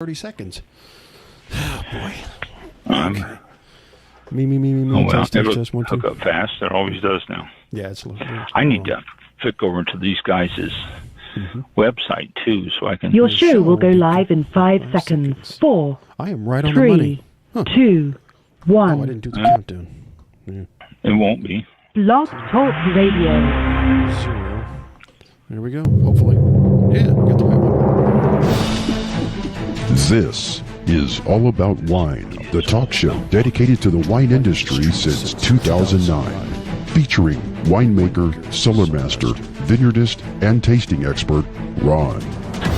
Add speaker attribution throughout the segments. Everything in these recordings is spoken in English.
Speaker 1: 30 seconds. Oh, boy. Okay. Me.
Speaker 2: Oh, well,
Speaker 1: Test, one, two.
Speaker 2: hook up fast. It always does now.
Speaker 1: Yeah, it's
Speaker 2: I need to flick over to these guys' website, too, so I can...
Speaker 3: Your show will go live in 5 seconds. 4,
Speaker 1: I am right on
Speaker 3: 3,
Speaker 1: the money. Huh.
Speaker 3: 2, 1.
Speaker 1: Oh, I didn't do the countdown. Yeah.
Speaker 2: It won't be.
Speaker 3: Blog Talk Radio.
Speaker 1: Serial. There we go. Hopefully. Yeah, got the right one.
Speaker 4: This is All About Wine, the talk show dedicated to the wine industry since 2009. Featuring winemaker, cellar master, vineyardist, and tasting expert, Ron.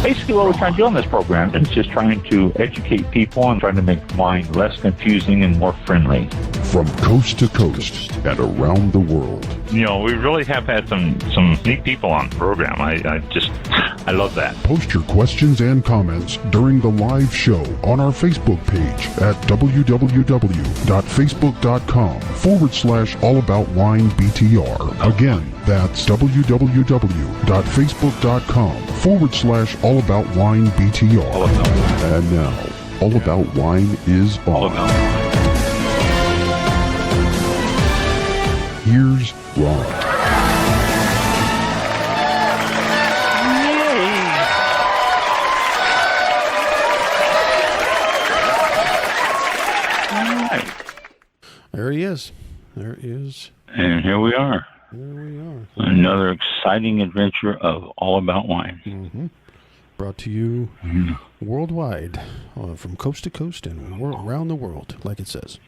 Speaker 2: Basically, what we're trying to do on this program is just trying to educate people and trying to make wine less confusing and more friendly.
Speaker 4: From coast to coast and around the world.
Speaker 2: You know, we really have had some neat people on the program. I love that.
Speaker 4: Post your questions and comments during the live show on our Facebook page at www.facebook.com/allaboutwinebtr. Again, that's www.facebook.com/allaboutwinebtr. And now, All About Wine is on.
Speaker 2: All About Wine.
Speaker 4: Here's Ron.
Speaker 1: There he is. There is.
Speaker 2: And here we are.
Speaker 1: There we are.
Speaker 2: Another exciting adventure of All About Wine.
Speaker 1: Mm-hmm. Brought to you worldwide, from coast to coast and around the world, like it says.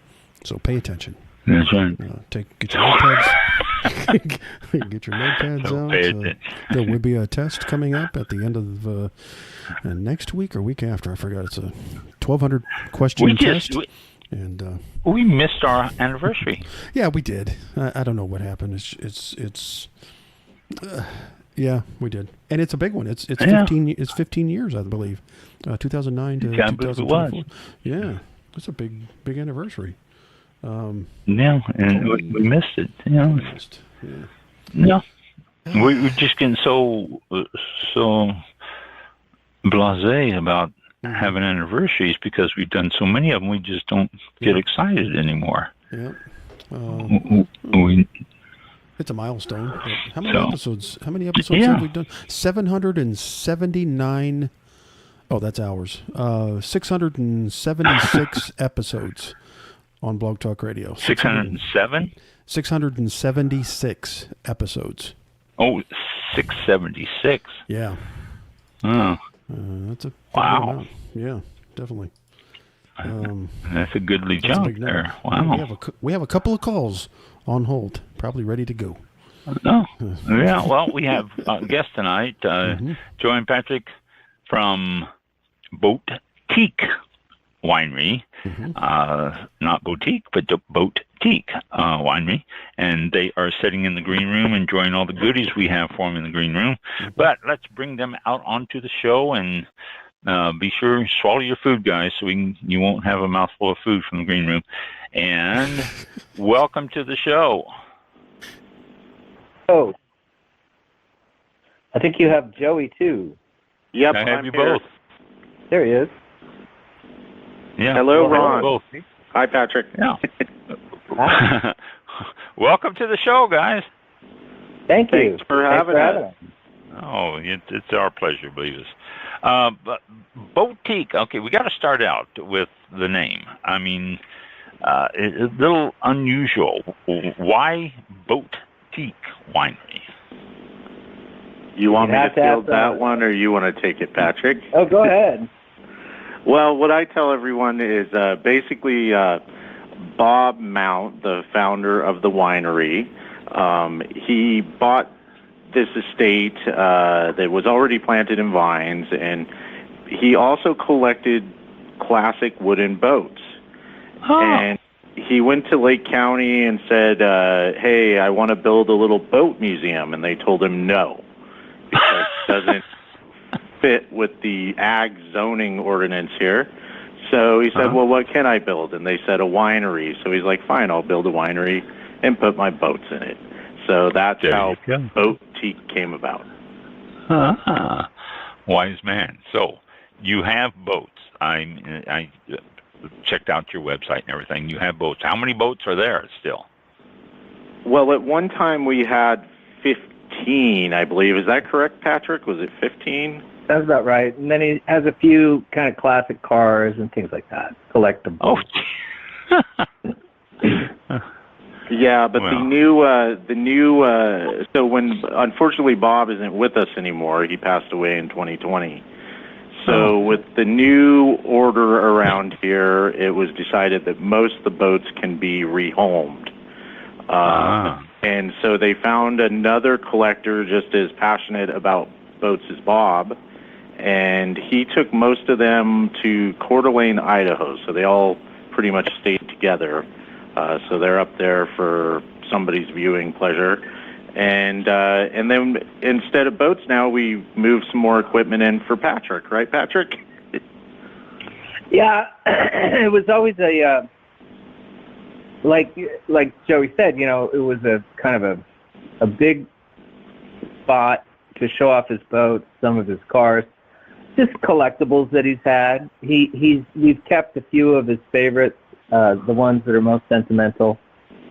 Speaker 1: So pay attention.
Speaker 2: That's right.
Speaker 1: Get your notepads. Get your notepads
Speaker 2: So
Speaker 1: out.
Speaker 2: pay attention.
Speaker 1: There will be a test coming up at the end of next week or week after. I forgot. It's a 1,200 question test.
Speaker 2: We missed our anniversary.
Speaker 1: Yeah, we did. I don't know what happened. Yeah, we did, and it's a big one. It's 15. It's 15 years, I believe. 2009 to 2024. Yeah, it's a big anniversary.
Speaker 2: Yeah, and we missed it. You know. Yeah. We're just getting so blasé about having anniversaries because we've done so many of them. We just don't get excited anymore.
Speaker 1: Yeah. It's a milestone. How many episodes? How many episodes have we done? 779. Oh, that's hours. 676 episodes on Blog Talk Radio.
Speaker 2: 607?
Speaker 1: 676 episodes.
Speaker 2: Oh, 676.
Speaker 1: Yeah.
Speaker 2: Oh.
Speaker 1: That's a
Speaker 2: wow.
Speaker 1: Amount. Yeah, definitely.
Speaker 2: That's a goodly jump there. Wow.
Speaker 1: We have a couple of calls on hold, probably ready to go.
Speaker 2: Oh, yeah. Well, we have a guest tonight, Joe and Patrick from Boatique Winery. Not Boutique, but Boatique Winery. And they are sitting in the green room, enjoying all the goodies we have for them in the green room. But let's bring them out onto the show and be sure to swallow your food, guys, so you won't have a mouthful of food from the green room. And welcome to the show.
Speaker 5: Oh, I think you have Joey too.
Speaker 2: Yep, I have you here. Both.
Speaker 5: There he is.
Speaker 2: Yeah.
Speaker 5: Hello, Ron.
Speaker 2: Both.
Speaker 5: Hi, Patrick.
Speaker 2: Yeah. Welcome to the show, guys.
Speaker 5: Thank you.
Speaker 6: Thanks for having us.
Speaker 2: Oh, it's our pleasure, believe us. But Boatique, okay, we got to start out with the name. I mean, it's a little unusual. Why Boatique Winery?
Speaker 6: You want me to field that one, or you want to take it, Patrick?
Speaker 5: Oh, go ahead.
Speaker 6: Well, what I tell everyone is basically Bob Mount, the founder of the winery, he bought this estate that was already planted in vines, and he also collected classic wooden boats. And he went to Lake County and said, hey, I want to build a little boat museum. And they told him no, because it doesn't fit with the ag zoning ordinance here. So he said, well, what can I build? And they said a winery. So he's like, fine, I'll build a winery and put my boats in it. So that's how Boatique came about.
Speaker 2: Wise man. So you have boats. I checked out your website and everything. You have boats. How many boats are there still?
Speaker 6: Well, at one time we had 15, I believe. Is that correct, Patrick? Was it 15?
Speaker 5: That's about right. And then he has a few kind of classic cars and things like that, collectibles.
Speaker 2: Oh.
Speaker 6: Yeah, but so when, unfortunately, Bob isn't with us anymore. He passed away in 2020. So with the new order around here, it was decided that most of the boats can be rehomed. And so they found another collector just as passionate about boats as Bob, and he took most of them to Coeur d'Alene, Idaho. So they all pretty much stayed together. So they're up there for somebody's viewing pleasure. And then instead of boats now, we moved some more equipment in for Patrick. Right, Patrick?
Speaker 5: Yeah, it was always a, like Joey said, you know, it was a kind of a big spot to show off his boat, some of his cars, just collectibles that he's had. We've kept a few of his favorites. The ones that are most sentimental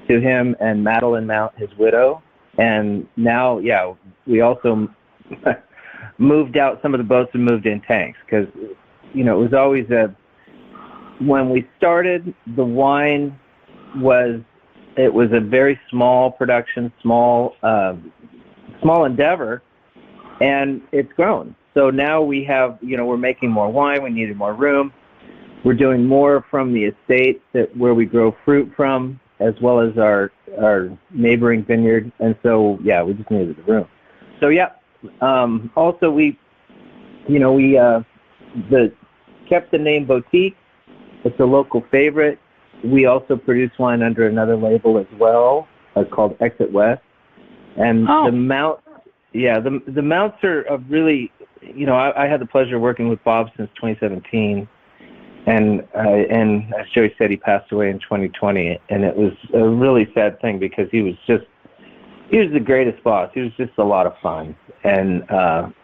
Speaker 5: to him, and Madeline Mount, his widow. And now, yeah, we also moved out some of the boats and moved in tanks because, you know, it was always when we started, the wine was a very small production, small endeavor, and it's grown. So now we have, you know, we're making more wine. We needed more room. We're doing more from the estate where we grow fruit from, as well as our neighboring vineyard. And so, yeah, we just needed the room. So, yeah. Also, we kept the name Boatique. It's a local favorite. We also produce wine under another label as well, called Exit West. And the mounts, the mounts are really, you know, I had the pleasure of working with Bob since 2017. And as Joey said, he passed away in 2020, and it was a really sad thing because he was the greatest boss. He was just a lot of fun and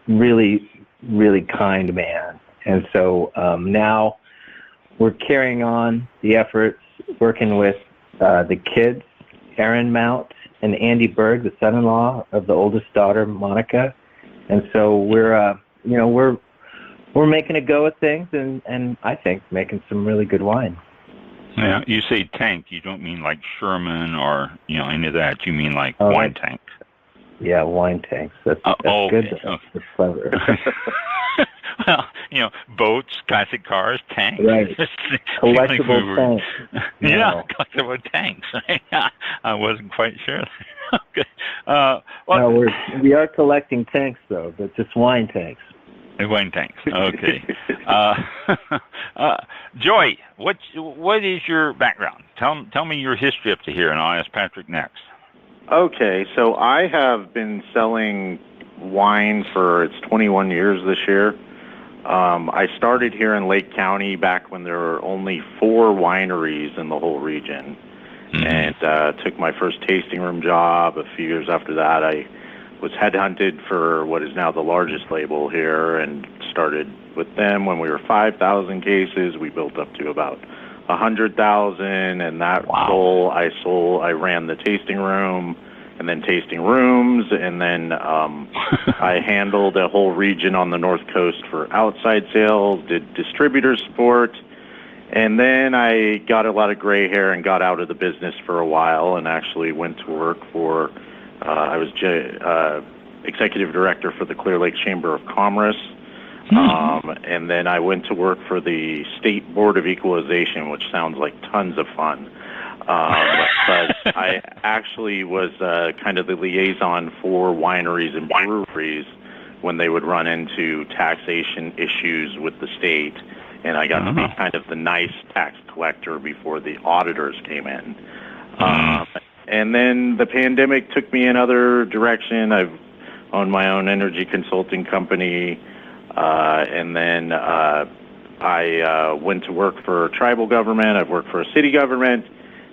Speaker 5: really, really kind man. And so now we're carrying on the efforts, working with the kids, Aaron Mount and Andy Berg, the son-in-law of the oldest daughter, Monica. And so we're making a go at things, and I think making some really good wine.
Speaker 2: Yeah, you say tank. You don't mean like Sherman or, you know, any of that. You mean like wine tank.
Speaker 5: Yeah, wine tanks. That's good. That's clever.
Speaker 2: Well, you know, boats, classic cars, tanks.
Speaker 5: Right. Collectible tanks.
Speaker 2: Yeah, collectible tanks. I wasn't quite sure. Okay.
Speaker 5: No, we are collecting tanks, though, but just wine tanks.
Speaker 2: Wine tanks. Okay. Joy, what is your background? Tell me your history up to here, and I'll ask Patrick next.
Speaker 6: Okay, so I have been selling wine for, it's 21 years this year. I started here in Lake County back when there were only 4 wineries in the whole region. And took my first tasting room job. A few years after that, I was headhunted for what is now the largest label here and started with them when we were 5,000 cases. We built up to about 100,000, and that goal I ran the tasting room and then tasting rooms, and then I handled a whole region on the North Coast for outside sales, did distributor support, and then I got a lot of gray hair and got out of the business for a while and actually went to work for, I was executive director for the Clear Lake Chamber of Commerce. And then I went to work for the State Board of Equalization, which sounds like tons of fun. But I actually was kind of the liaison for wineries and breweries when they would run into taxation issues with the state. And I got to be kind of the nice tax collector before the auditors came in. And then the pandemic took me another direction. I've owned my own energy consulting company. And then I went to work for tribal government. I've worked for a city government.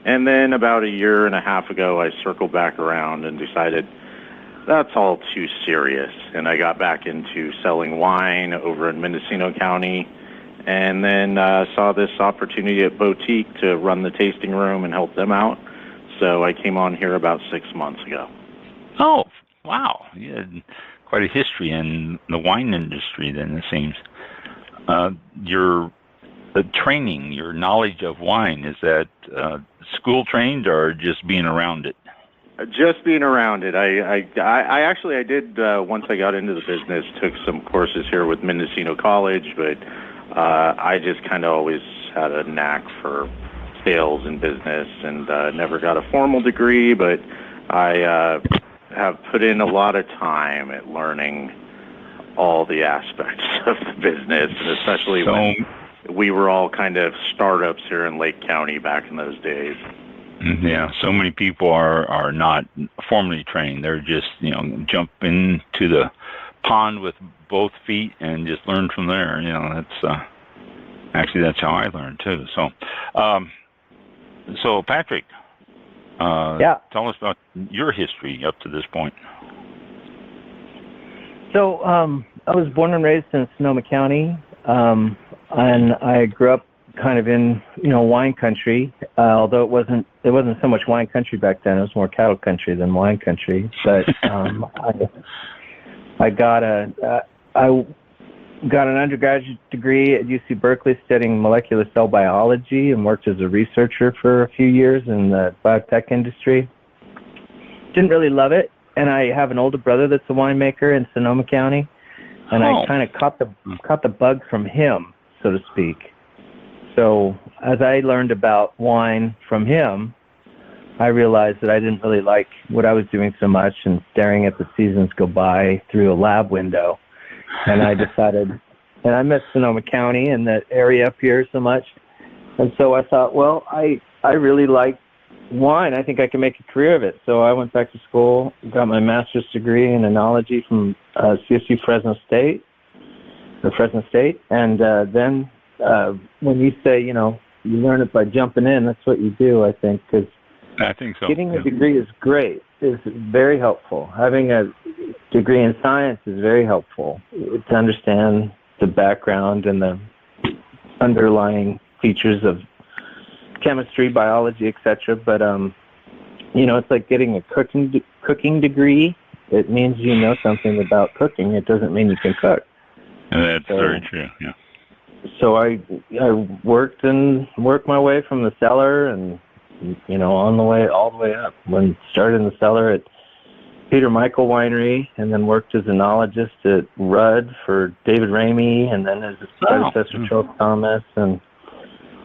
Speaker 6: And then about a year and a half ago, I circled back around and decided that's all too serious. And I got back into selling wine over in Mendocino County. and then saw this opportunity at Boatique to run the tasting room and help them out. So I came on here about 6 months ago.
Speaker 2: Oh, wow. You had quite a history in the wine industry then, it seems. Your training, your knowledge of wine, is that school trained or just being around it?
Speaker 6: Just being around it. I actually did, once I got into the business, took some courses here with Mendocino College, but I just kind of always had a knack for sales and business, and never got a formal degree, but I have put in a lot of time at learning all the aspects of the business, and especially when we were all kind of startups here in Lake County back in those days.
Speaker 2: Yeah, so many people are not formally trained. They're just, jump into the pond with both feet and just learn from there. That's actually, that's how I learned too. So Patrick, tell us about your history up to this point.
Speaker 5: So I was born and raised in Sonoma County, and I grew up kind of in wine country, although it wasn't so much wine country back then. It was more cattle country than wine country. But I got an undergraduate degree at UC Berkeley studying molecular cell biology, and worked as a researcher for a few years in the biotech industry. Didn't really love it, and I have an older brother that's a winemaker in Sonoma County, and I kind of caught the bug from him, so to speak. So as I learned about wine from him, I realized that I didn't really like what I was doing so much and staring at the seasons go by through a lab window. And I decided, and I miss Sonoma County and that area up here so much. And so I thought, well, I really like wine. I think I can make a career of it. So I went back to school, got my master's degree in enology from CSU Fresno State. And then when you say, you learn it by jumping in, that's what you do, I think, because
Speaker 2: I think so.
Speaker 5: Getting a degree is great. It's very helpful. Having a degree in science is very helpful to understand the background and the underlying features of chemistry, biology, etc. But it's like getting a cooking degree. It means you know something about cooking. It doesn't mean you can cook.
Speaker 2: That's very true. Yeah.
Speaker 5: So I worked my way from the cellar and all the way up. Started in the cellar at Peter Michael Winery, and then worked as enologist at Rudd for David Ramey, and then as his predecessor Charles Thomas, and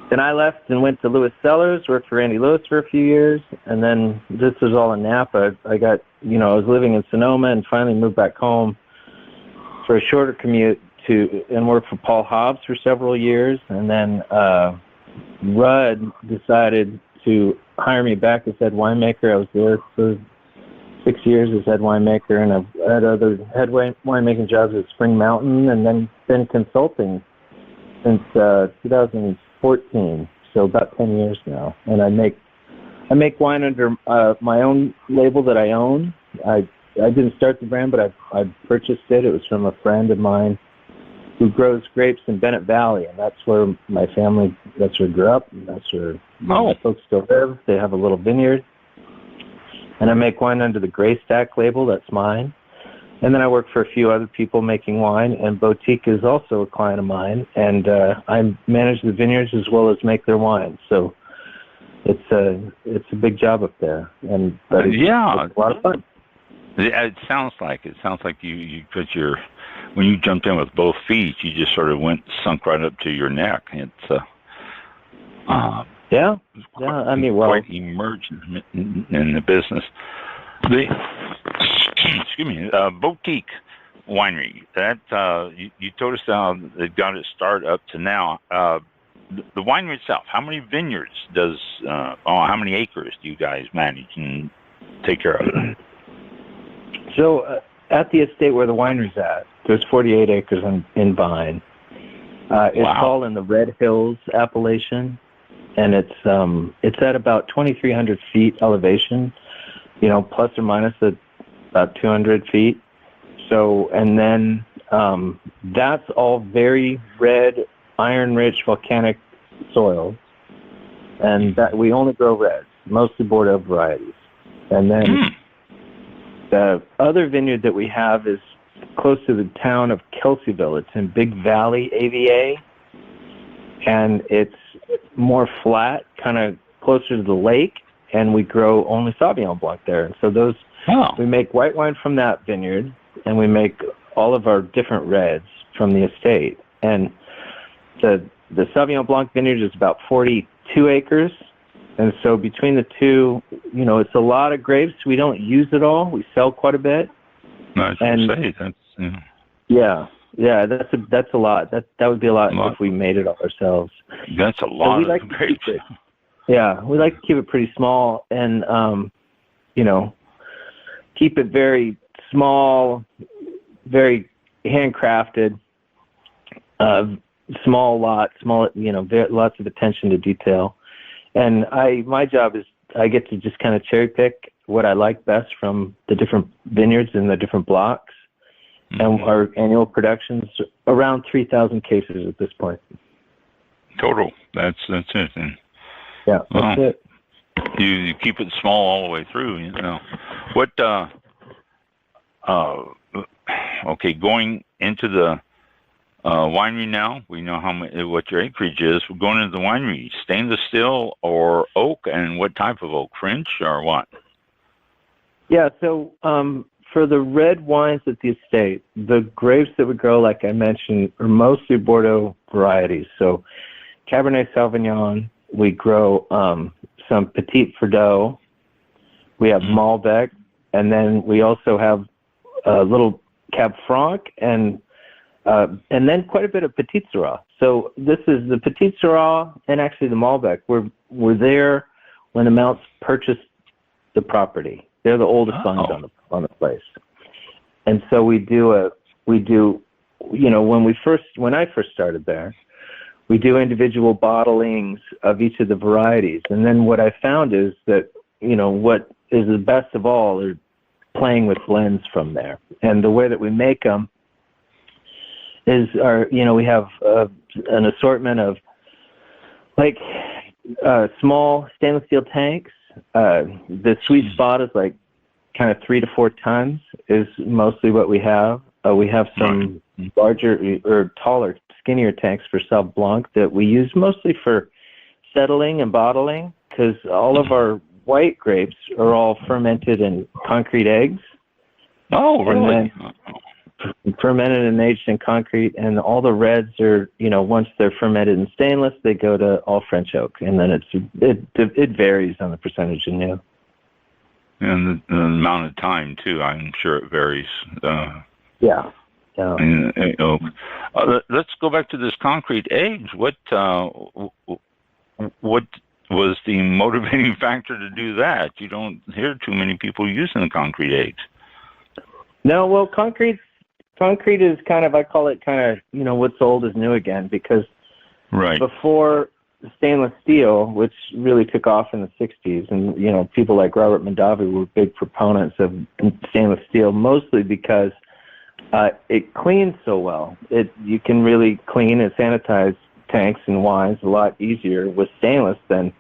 Speaker 5: then I left and went to Lewis Cellars, worked for Randy Lewis for a few years, and then this was all in Napa. I got I was living in Sonoma and finally moved back home for a shorter commute and worked for Paul Hobbs for several years, and then Rudd decided to hire me back as head winemaker. I was there for 6 years as head winemaker, and I've had other head winemaking jobs at Spring Mountain, and then been consulting since 2014, so about 10 years now. And I make wine under my own label that I own. I didn't start the brand, but I purchased it. It was from a friend of mine who grows grapes in Bennett Valley, and that's where that's where I grew up, and that's where my folks still live. They have a little vineyard. And I make wine under the Gray Stack label, that's mine. And then I work for a few other people making wine, and Boatique is also a client of mine, and I manage the vineyards as well as make their wine. So it's a big job up there, but it's a lot of fun.
Speaker 2: It sounds like you put when you jumped in with both feet, you just sort of sunk right up to your neck. It's quite emerged in the business. Excuse me, Boatique Winery. That you told us how they've got its start up to now. The winery itself, how many vineyards how many acres do you guys manage and take care of?
Speaker 5: So at the estate where the winery's at, there's 48 acres in vine. It's all in the Red Hills appellation, and it's at about 2,300 feet elevation, plus or minus about 200 feet. So, and then that's all very red iron-rich volcanic soils, and that we only grow reds, mostly Bordeaux varieties. And then the other vineyard that we have is close to the town of Kelseyville. It's in Big Valley, AVA, and it's more flat, kind of closer to the lake, and we grow only Sauvignon Blanc there. And so those, we make white wine from that vineyard, and we make all of our different reds from the estate. And the Sauvignon Blanc vineyard is about 42 acres. And so between the two, you know, it's a lot of grapes. We don't use it all. We sell quite a bit.
Speaker 2: Nice to say. That's,
Speaker 5: yeah, that's a lot. That would be a lot if we made it all ourselves.
Speaker 2: That's a lot of grapes.
Speaker 5: Yeah, we like to keep it pretty small and, you know, keep it very small, very handcrafted, small lot, you know, lots of attention to detail. And my job is I get to just kind of cherry pick what I like best from the different vineyards and the different blocks. And our annual production's around 3,000 cases at this point.
Speaker 2: Total. That's it. And,
Speaker 5: yeah, that's it.
Speaker 2: You keep it small all the way through, you know. What, okay, going into the winery now, we know what your acreage is. We're going into the winery, stainless steel or oak, and what type of oak? French or what? Yeah, so for the red wines at the estate, the grapes that we grow, like I mentioned, are mostly Bordeaux varieties. So Cabernet Sauvignon, we grow some Petit Verdot, we have Malbec, and then we also have a little Cab Franc and then quite a bit of Petit Syrah. So this is the Petit Syrah and actually the Malbec. We're there when the Mounts purchased the property. They're the oldest vines on the place. And so we do, you know, when I first started there, we do individual bottlings of each of the varieties. And then what I found is that, you know, what is the best of all are playing with blends from there. And the way that we make them is we have an assortment of like small stainless steel tanks. The sweet spot is like kind of 3 to 4 tons is mostly what we have. We have some larger or taller, skinnier tanks for Sauv Blanc that we use mostly for settling and bottling because all of our white grapes are all fermented in concrete eggs. Oh, really?
Speaker 5: Fermented and aged in concrete, and all the reds are, you know, once they're fermented in stainless, they go to all French oak, and then it varies on the percentage in new.
Speaker 2: And the amount of time too, I'm sure it varies.
Speaker 5: Yeah.
Speaker 2: In oak. Let's go back to this concrete age. What was the motivating factor to do that? You don't hear too many people using the concrete age. No, well, concrete is kind of, I call it kind of, you know, what's old is new again, because before stainless steel, which really took off in the 60s, and, you know, people like Robert Mondavi were big proponents of stainless steel, mostly because it cleans so well. You can really clean and sanitize tanks and wines a lot easier with stainless than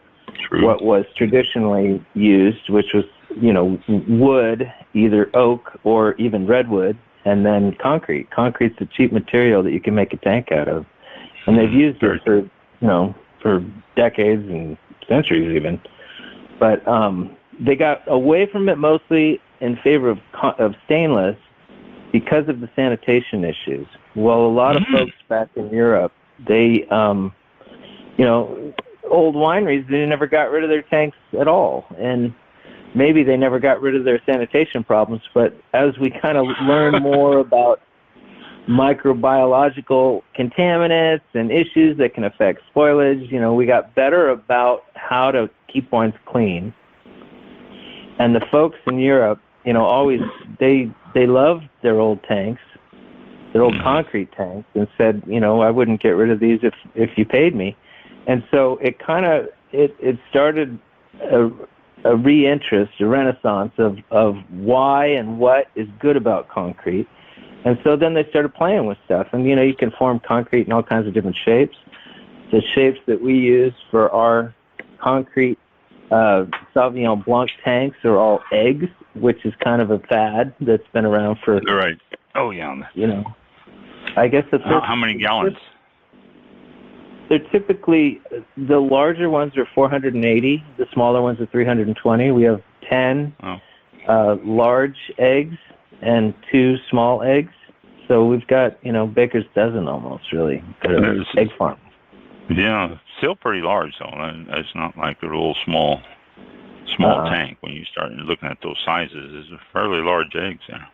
Speaker 2: what was traditionally used, which was, you know, wood, either oak or even redwood, and then concrete. Concrete's a cheap material that you can make a tank out of. And they've used it for, you know, for decades and centuries even. But they got away from it mostly in favor of stainless because of the sanitation issues. Well, a lot of folks back in Europe, they, you know, old wineries, they never got rid of their tanks at all. And maybe they never got rid of their sanitation problems, but as we kind of learn more about microbiological contaminants and issues that can affect spoilage, you know, we got better about how to keep wines clean. And the folks in Europe, you know, always, they loved their old tanks, their old concrete tanks, and said, you know, I wouldn't get rid of these if you paid me. And so it kind of, it started a re-interest, a renaissance of why and what is good about concrete. And so then they started playing with stuff. And, you know, you can form concrete in all kinds of different shapes.
Speaker 5: the shapes that we use for our concrete Sauvignon Blanc tanks are all eggs, which is kind of a fad that's been around for.
Speaker 2: Right. Oh, yeah.
Speaker 5: You know, I guess the first,
Speaker 2: how many gallons?
Speaker 5: They're typically, the larger ones are 480, the smaller ones are 320. We have 10 large eggs and 2 small eggs. So we've got, baker's dozen almost, really, egg farm.
Speaker 2: Yeah, still pretty large, though. It's not like a little small tank. When you start looking at those sizes, it's fairly large eggs there.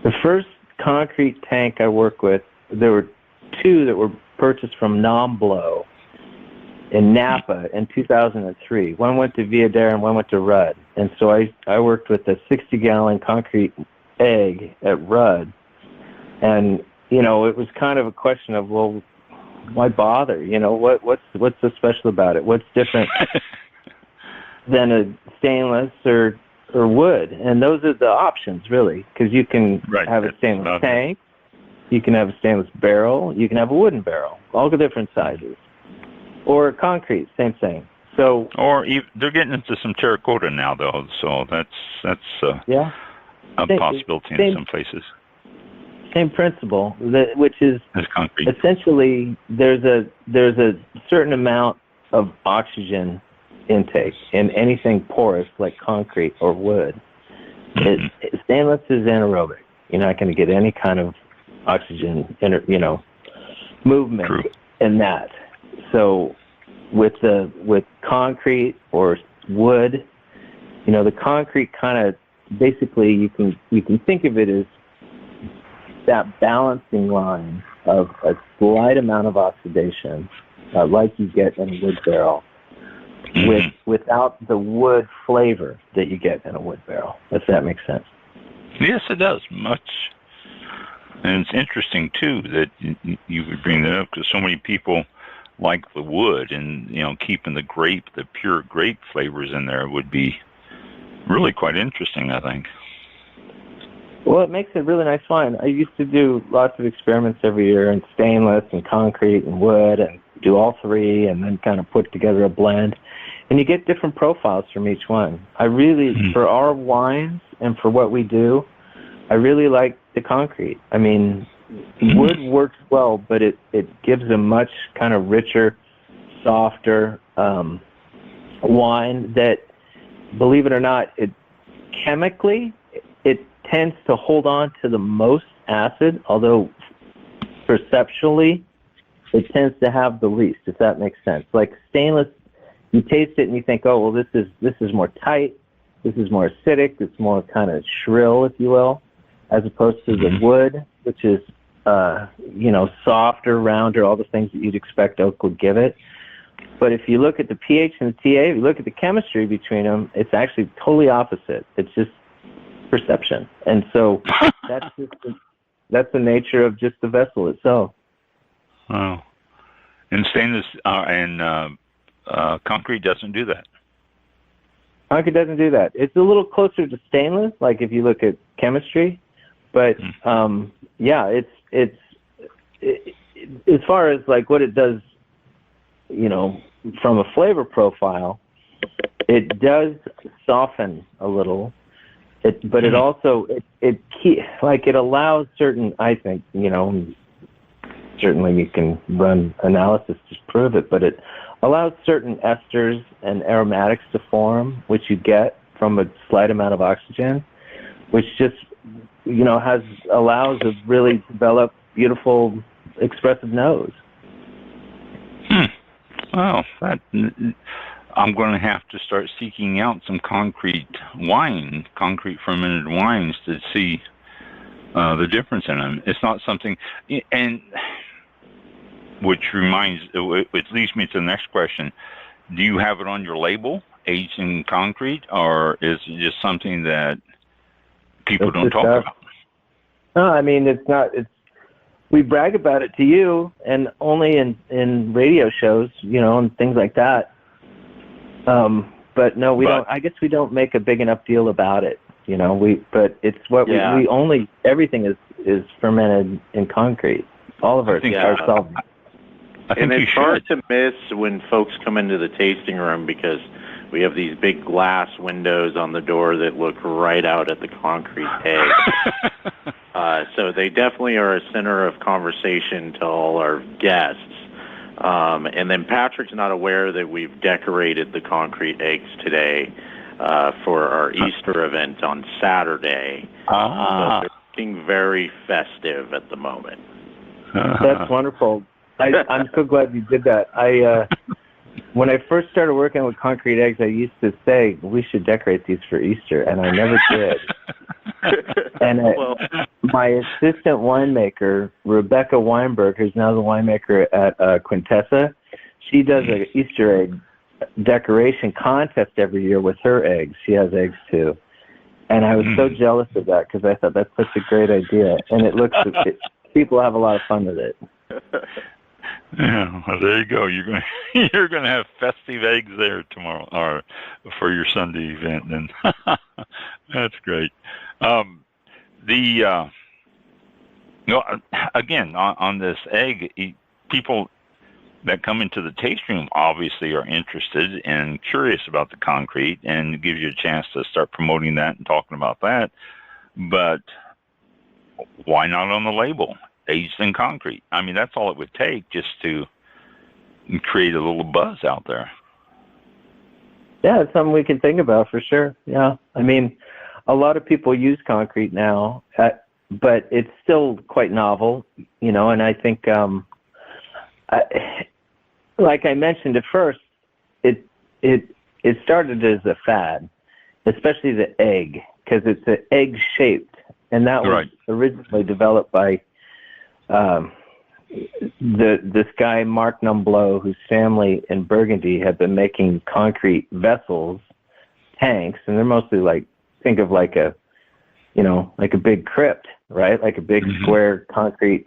Speaker 5: The first concrete tank I work with, there were 2 that were purchased from Nomblo in Napa in 2003. One went to Viadere and one went to Rudd. And so I worked with a 60-gallon concrete egg at Rudd. And, it was kind of a question of, well, why bother? What's so special about it? What's different than a stainless or wood? And those are the options, really, because you can have a stainless tank, you can have a stainless barrel, you can have a wooden barrel, all the different sizes, or concrete, same thing. So,
Speaker 2: or they're getting into some terracotta now, though, so that's a possibility in some places.
Speaker 5: Same principle, which is essentially there's a certain amount of oxygen intake in anything porous like concrete or wood. Stainless is anaerobic. You're not going to get any kind of oxygen, movement in that. So with concrete or wood, the concrete kind of basically you can think of it as that balancing line of a slight amount of oxidation, like you get in a wood barrel, without the wood flavor that you get in a wood barrel, if that makes sense.
Speaker 2: Yes, it does, much. And it's interesting, too, that you would bring that up, because so many people like the wood, and, keeping the pure grape flavors in there would be really quite interesting, I think.
Speaker 5: Well, it makes a really nice wine. I used to do lots of experiments every year in stainless and concrete and wood, and do all 3 and then kind of put together a blend. And you get different profiles from each one. I really, for our wines and for what we do, I really like the concrete. I mean, wood works well, but it gives a much kind of richer, softer wine that, believe it or not, chemically, it tends to hold on to the most acid, although perceptually it tends to have the least, if that makes sense. Like stainless, you taste it and you think, oh, well, this is more tight, this is more acidic, it's more kind of shrill, if you will, as opposed to the wood, which is, softer, rounder, all the things that you'd expect oak would give it. But if you look at the pH and the TA, if you look at the chemistry between them, it's actually totally opposite. It's just perception. And so that's the nature of just the vessel itself.
Speaker 2: Oh. And stainless and concrete doesn't do that.
Speaker 5: Concrete doesn't do that. It's a little closer to stainless, like if you look at chemistry. But it's as far as like what it does, from a flavor profile, it does soften a little. But it also it allows certain, I think, certainly you can run analysis to prove it, but it allows certain esters and aromatics to form, which you get from a slight amount of oxygen, which just allows a really developed, beautiful, expressive nose.
Speaker 2: Well, I'm going to have to start seeking out some concrete fermented wines to see the difference in them. It's not something, and which leads me to the next question. Do you have it on your label, aged in concrete, or is it just something that people don't talk about?
Speaker 5: No, I mean, it's not. We brag about it to you, and only in radio shows, and things like that. But no, we don't. I guess we don't make a big enough deal about it. But it's what we only. Everything is fermented in concrete. All of our solvents.
Speaker 6: And it's hard to miss when folks come into the tasting room because we have these big glass windows on the door that look right out at the concrete egg. So they definitely are a center of conversation to all our guests. And then Patrick's not aware that we've decorated the concrete eggs today for our Easter event on Saturday. So they're looking very festive at the moment.
Speaker 5: That's wonderful. I'm so glad you did that. When I first started working with concrete eggs, I used to say we should decorate these for Easter, and I never did. And my assistant winemaker, Rebecca Weinberg, who's now the winemaker at Quintessa, she does an Easter egg decoration contest every year with her eggs. She has eggs too. And I was so jealous of that because I thought that's such a great idea. And people have a lot of fun with it.
Speaker 2: Yeah, well, there you go. You're going to have festive eggs there tomorrow, or for your Sunday event. Then that's great. Again on this egg, people that come into the tasting room obviously are interested and curious about the concrete, and it gives you a chance to start promoting that and talking about that. But why not on the label? Aged in concrete. I mean, that's all it would take just to create a little buzz out there.
Speaker 5: Yeah, it's something we can think about for sure. Yeah. I mean, a lot of people use concrete now, but it's still quite novel, and I think, like I mentioned at first, it started as a fad, especially the egg, because it's an egg-shaped, and that was originally developed by this guy Marc Numblot, whose family in Burgundy had been making concrete vessels, tanks, and they're mostly think of like a big crypt, right? Like a big square concrete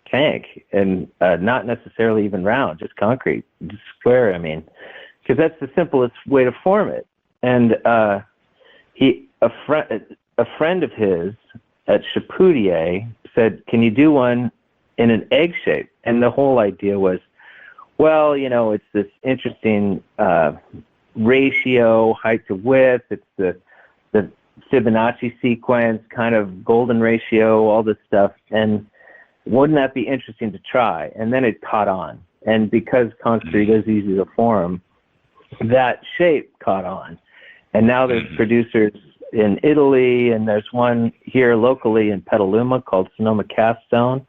Speaker 5: tank, and not necessarily even round, just concrete, just square. I mean, because that's the simplest way to form it. And a friend of his at Chapoutier said, "Can you do one in an egg shape?" And the whole idea was, well, it's this interesting ratio, height to width. It's the Fibonacci sequence, kind of golden ratio, all this stuff. And wouldn't that be interesting to try? And then it caught on. And because concrete is easy to form, that shape caught on. And now there's producers in Italy, and there's one here locally in Petaluma called Sonoma Cast Stone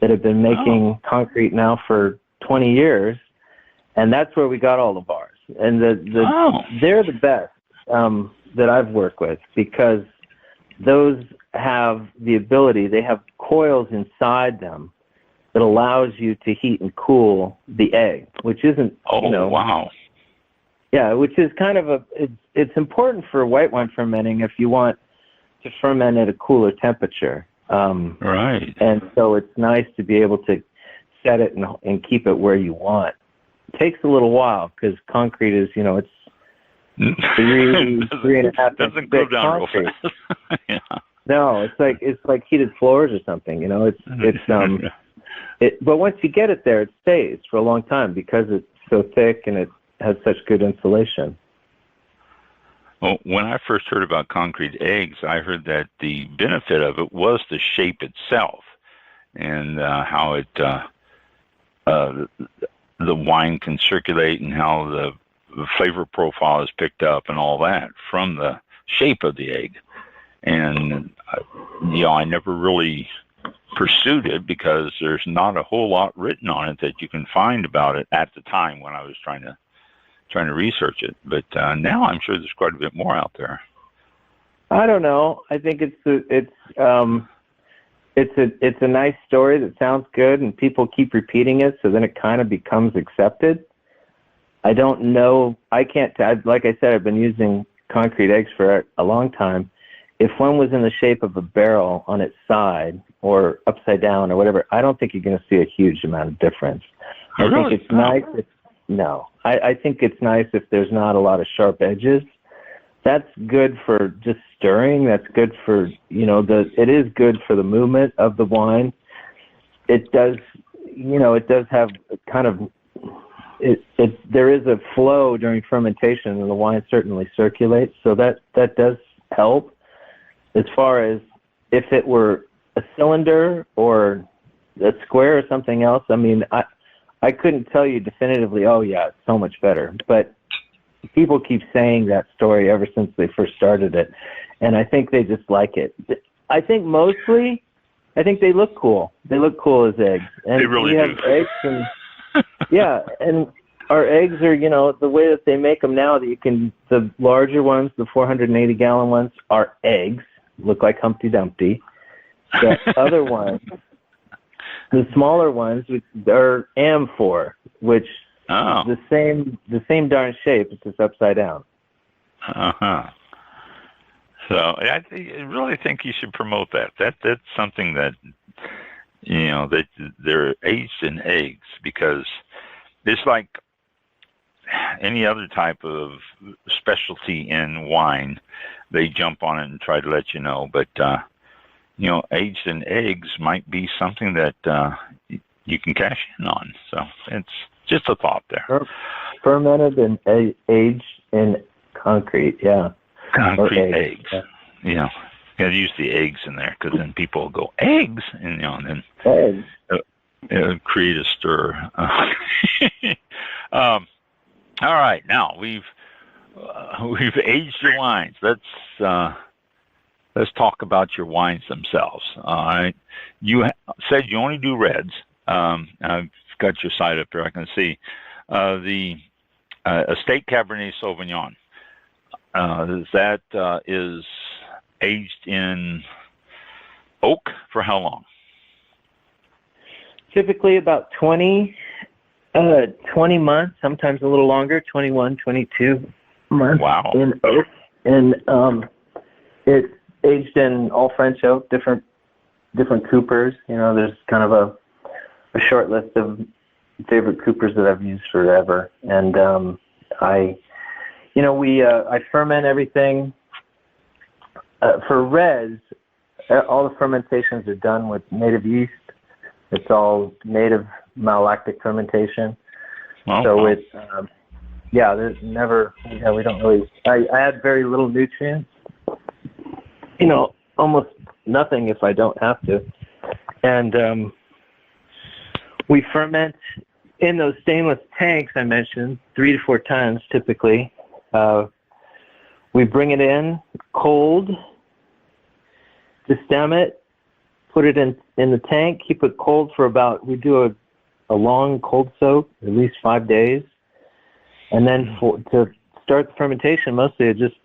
Speaker 5: that have been making concrete now for 20 years, and that's where we got all of ours. And they're the best that I've worked with, because those have the ability, they have coils inside them that allows you to heat and cool the egg, which isn't, yeah, which is kind of it's important for white wine fermenting if you want to ferment at a cooler temperature.
Speaker 2: Right.
Speaker 5: And so it's nice to be able to set it and keep it where you want. It takes a little while because concrete is, it's 3.5
Speaker 2: doesn't go down
Speaker 5: concrete.
Speaker 2: real fast. Yeah.
Speaker 5: No, it's like heated floors or something. But once you get it there, it stays for a long time because it's so thick and it has such good insulation.
Speaker 2: Well, when I first heard about concrete eggs, I heard that the benefit of it was the shape itself and how it the wine can circulate and how the flavor profile is picked up and all that from the shape of the egg. And I never really pursued it because there's not a whole lot written on it that you can find about it at the time when I was trying to research it. But now I'm sure there's quite a bit more out there.
Speaker 5: I don't know. I think it's a nice story that sounds good, and people keep repeating it, so then it kind of becomes accepted. I don't know. I can't. Like I said, I've been using concrete eggs for a long time. If one was in the shape of a barrel on its side or upside down or whatever, I don't think you're going to see a huge amount of difference. I think it's nice. No, I think it's nice if there's not a lot of sharp edges. That's good for just stirring. That's good for, it is good for the movement of the wine. It does, it does have kind of, there is a flow during fermentation, and the wine certainly circulates, so that does help. As far as if it were a cylinder or a square or something else, I mean, I couldn't tell you definitively, oh yeah, it's so much better, but people keep saying that story ever since they first started it, and I think they just like it. I think mostly, they look cool. They look cool as eggs. And
Speaker 2: they really
Speaker 5: we have
Speaker 2: do.
Speaker 5: Eggs and, yeah, and our eggs are, the way that they make them now, the larger ones, the 480-gallon ones, are eggs, look like Humpty Dumpty. The other ones, the smaller ones, are amphor, which is the same darn shape. It's just upside down.
Speaker 2: Uh-huh. So I really think you should promote that. That's something that, that they're aged in eggs, because it's like any other type of specialty in wine. They jump on it and try to let you know. But, aged in eggs might be something that you can cash in on. So it's just a thought there.
Speaker 5: Fermented and aged in concrete, yeah.
Speaker 2: Concrete eggs. Yeah. You got to use the eggs in there, because then people will go, eggs? And, then it'll create a stir. All right. Now, we've aged your wines. Let's talk about your wines themselves. All right. You said you only do reds. I've got your side up there. I can see the Estate Cabernet Sauvignon. That is aged in oak for how long?
Speaker 5: Typically about 20 months, sometimes a little longer, 21, 22 months.
Speaker 2: Wow.
Speaker 5: In oak. And it's aged in all French oak, different coopers. There's kind of a short list of favorite coopers that I've used forever. And I ferment everything. For reds, all the fermentations are done with native yeast. It's all native malolactic fermentation.
Speaker 2: Oh,
Speaker 5: so it's, there's never, we don't really, I add very little nutrients. Almost nothing if I don't have to. And we ferment in those stainless tanks I mentioned, 3 to 4 tons typically. We bring it in cold, destem it, put it in the tank, keep it cold for we do a long cold soak, at least 5 days. And then to start the fermentation, mostly I just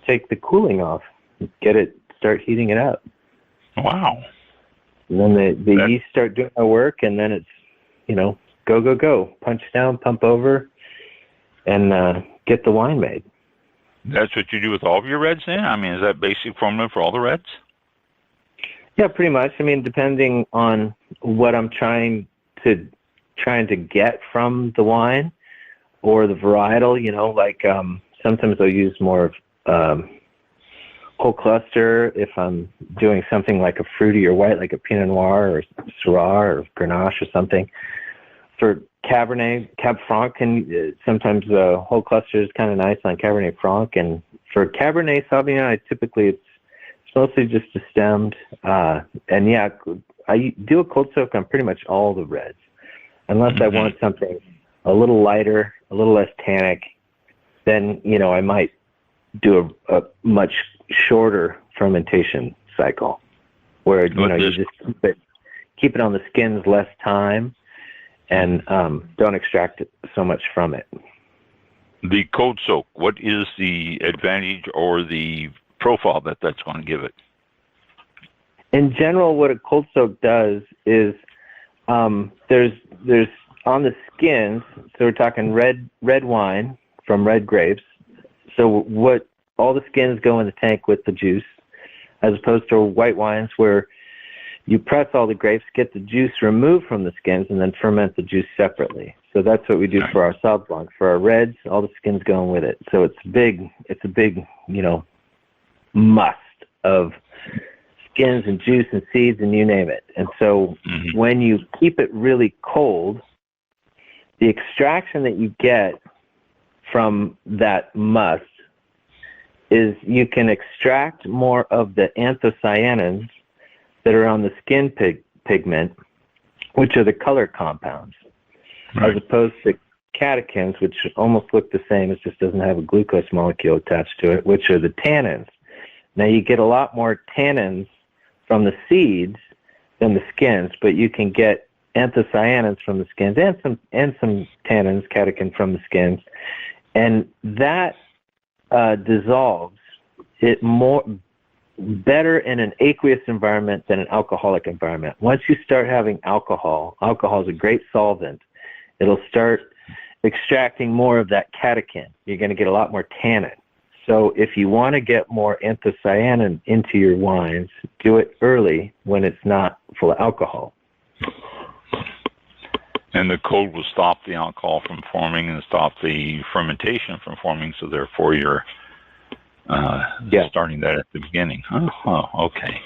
Speaker 5: take the cooling off, start heating it up.
Speaker 2: Wow.
Speaker 5: And then the yeast start doing their work, and then it's, go, punch down, pump over, and get the wine made.
Speaker 2: That's what you do with all of your reds then? I mean, is that basic formula for all the reds?
Speaker 5: Yeah, pretty much. I mean, depending on what I'm trying to get from the wine or the varietal, sometimes I'll use more of whole cluster if I'm doing something like a fruity or white, like a Pinot Noir or Syrah or Grenache or something. For Cabernet, Cab Franc, sometimes whole cluster is kind of nice on Cabernet Franc. And for Cabernet Sauvignon, it's mostly just destemmed. And yeah, I do a cold soak on pretty much all the reds, unless I want something a little lighter, a little less tannic. Then I might do a much shorter fermentation cycle, where you just keep it on the skins less time, and don't extract so much from it.
Speaker 2: The cold soak, what is the advantage or the profile that's going to give it?
Speaker 5: In general, what a cold soak does is there's on the skins, so we're talking red wine from red grapes. So all the skins go in the tank with the juice, as opposed to white wines where you press all the grapes, get the juice removed from the skins, and then ferment the juice separately. So that's what we do for our Sauv Blanc. For our reds, all the skins go in with it. So it's a big, must of skins and juice and seeds and you name it. And so when you keep it really cold, the extraction that you get from that must is you can extract more of the anthocyanins that are on the skin pigment, which are the color compounds, as opposed to catechins, which almost look the same. It just doesn't have a glucose molecule attached to it, which are the tannins. Now, you get a lot more tannins from the seeds than the skins, but you can get anthocyanins from the skins and some tannins, catechin from the skins, and that dissolves it better in an aqueous environment than an alcoholic environment. Once you start having alcohol is a great solvent. It'll start extracting more of that catechin. You're going to get a lot more tannin. So if you want to get more anthocyanin into your wines, do it early when it's not full of alcohol.
Speaker 2: And the cold will stop the alcohol from forming and stop the fermentation from forming, so therefore you're starting that at the beginning. Oh, okay.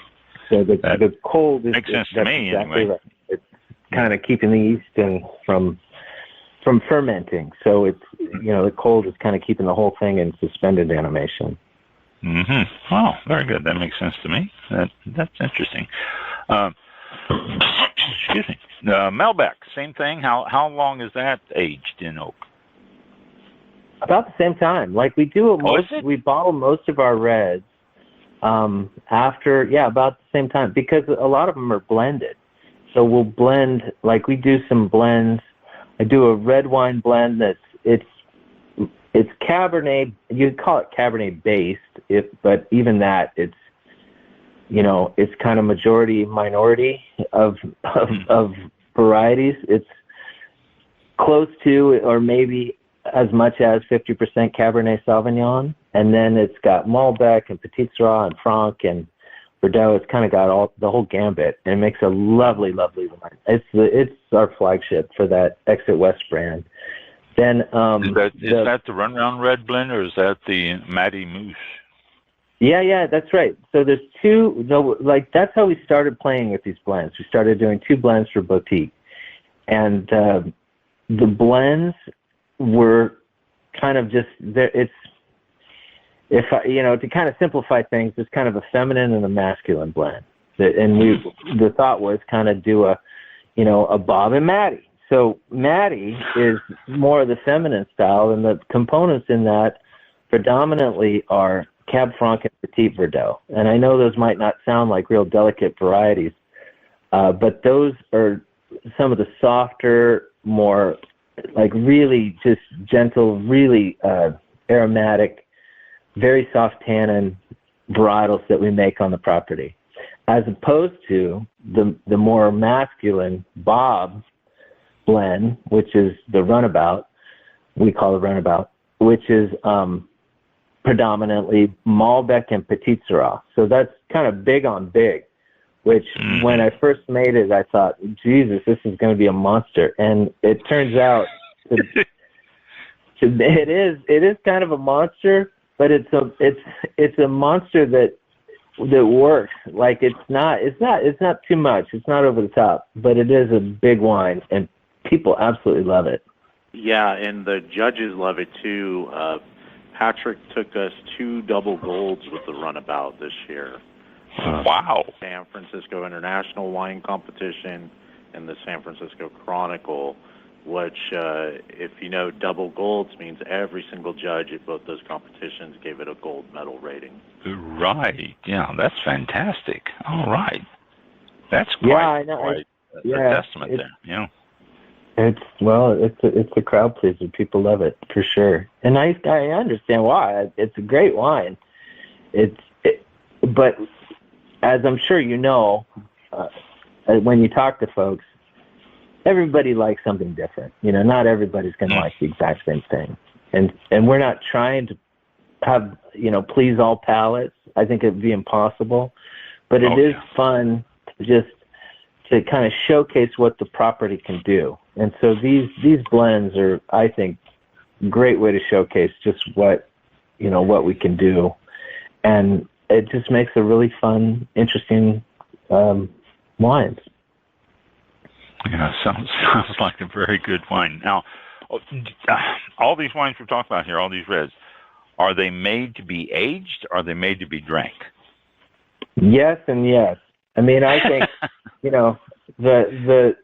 Speaker 5: So the cold
Speaker 2: makes sense to me
Speaker 5: exactly
Speaker 2: anyway.
Speaker 5: Right. It's kind of keeping the yeast from fermenting. So it's, the cold is kind of keeping the whole thing in suspended animation.
Speaker 2: Mm-hmm. Oh, very good. That makes sense to me. That's interesting. Excuse me. Malbec, same thing. How long is that aged in oak?
Speaker 5: About the same time. Like we do we bottle most of our reds after, about the same time, because a lot of them are blended. So we'll blend, like we do some blends. I do a red wine blend it's Cabernet. You'd call it Cabernet based, but even that, it's kind of majority minority of varieties. It's close to, or maybe as much as 50% Cabernet Sauvignon, and then it's got Malbec and Petit Syrah and Franc and Bordeaux. It's kind of got the whole gambit, and it makes a lovely, lovely wine. It's our flagship for that Exit West brand. Then is
Speaker 2: that the Runaround Red blend, or is that the Matty Moose?
Speaker 5: Yeah, that's right. So there's that's how we started playing with these blends. We started doing 2 blends for Boatique, and the blends were kind of just there. To kind of simplify things, it's kind of a feminine and a masculine blend. And the thought was kind of do a Bob and Matty. So Matty is more of the feminine style, and the components in that predominantly are Cab Franc and Petit Verdot. And I know those might not sound like real delicate varieties, but those are some of the softer, more like really just gentle, really aromatic, very soft tannin varietals that we make on the property, as opposed to the more masculine Bob blend, which is the Runabout. We call the Runabout, which is predominantly Malbec and Petit Syrah. So that's kind of big on big, which when I first made it, I thought, Jesus, this is going to be a monster. And it turns out it is kind of a monster, but it's a monster that works. Like it's not too much. It's not over the top, but it is a big wine, and people absolutely love it.
Speaker 6: Yeah, and the judges love it too. Patrick took us 2 double golds with the Runabout this year.
Speaker 2: Wow.
Speaker 6: San Francisco International Wine Competition and the San Francisco Chronicle, which, if you know, double golds means every single judge at both those competitions gave it a gold medal rating.
Speaker 2: Right. Yeah, that's fantastic. All right. That's quite,
Speaker 5: I know.
Speaker 2: Quite a testament there. Yeah.
Speaker 5: It's a crowd pleaser. People love it for sure, and I understand why. It's a great wine. But as I'm sure you know, when you talk to folks, everybody likes something different. Not everybody's going to like the exact same thing, and we're not trying to have please all palates. I think it'd be impossible, but it is fun to kind of showcase what the property can do. And so these blends are, I think, a great way to showcase just what we can do. And it just makes a really fun, interesting wines.
Speaker 2: Yeah, sounds like a very good wine. Now, all these wines we're talking about here, all these reds, are they made to be aged? Or are they made to be drank?
Speaker 5: Yes and yes. I mean, I think, the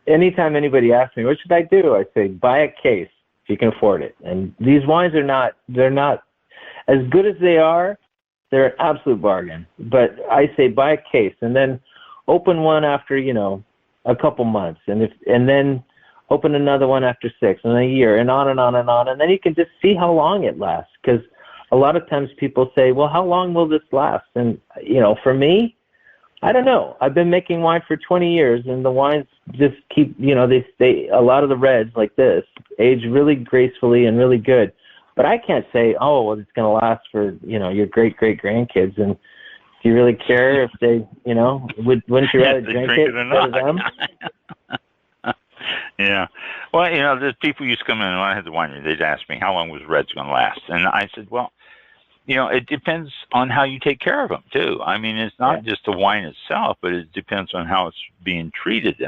Speaker 5: anytime anybody asks me, what should I do? I say, buy a case if you can afford it. And these wines they're not as good as they are. They're an absolute bargain. But I say buy a case and then open one after, a couple months. And then open another one after 6 and a year and on and on and on. And then you can just see how long it lasts. Because a lot of times people say, well, how long will this last? And, for me, I don't know. I've been making wine for 20 years, and the wines just keep, they stay, a lot of the reds like this age really gracefully and really good. But I can't say, oh, well, it's going to last for, your great-great-grandkids. And do you really care if they, wouldn't you rather drink it
Speaker 2: or not?
Speaker 5: them?
Speaker 2: Yeah. Well, there's people used to come in, and when I had the winery, they'd ask me, how long was reds going to last? And I said, well, it depends on how you take care of them, too. I mean, it's not just the wine itself, but it depends on how it's being treated.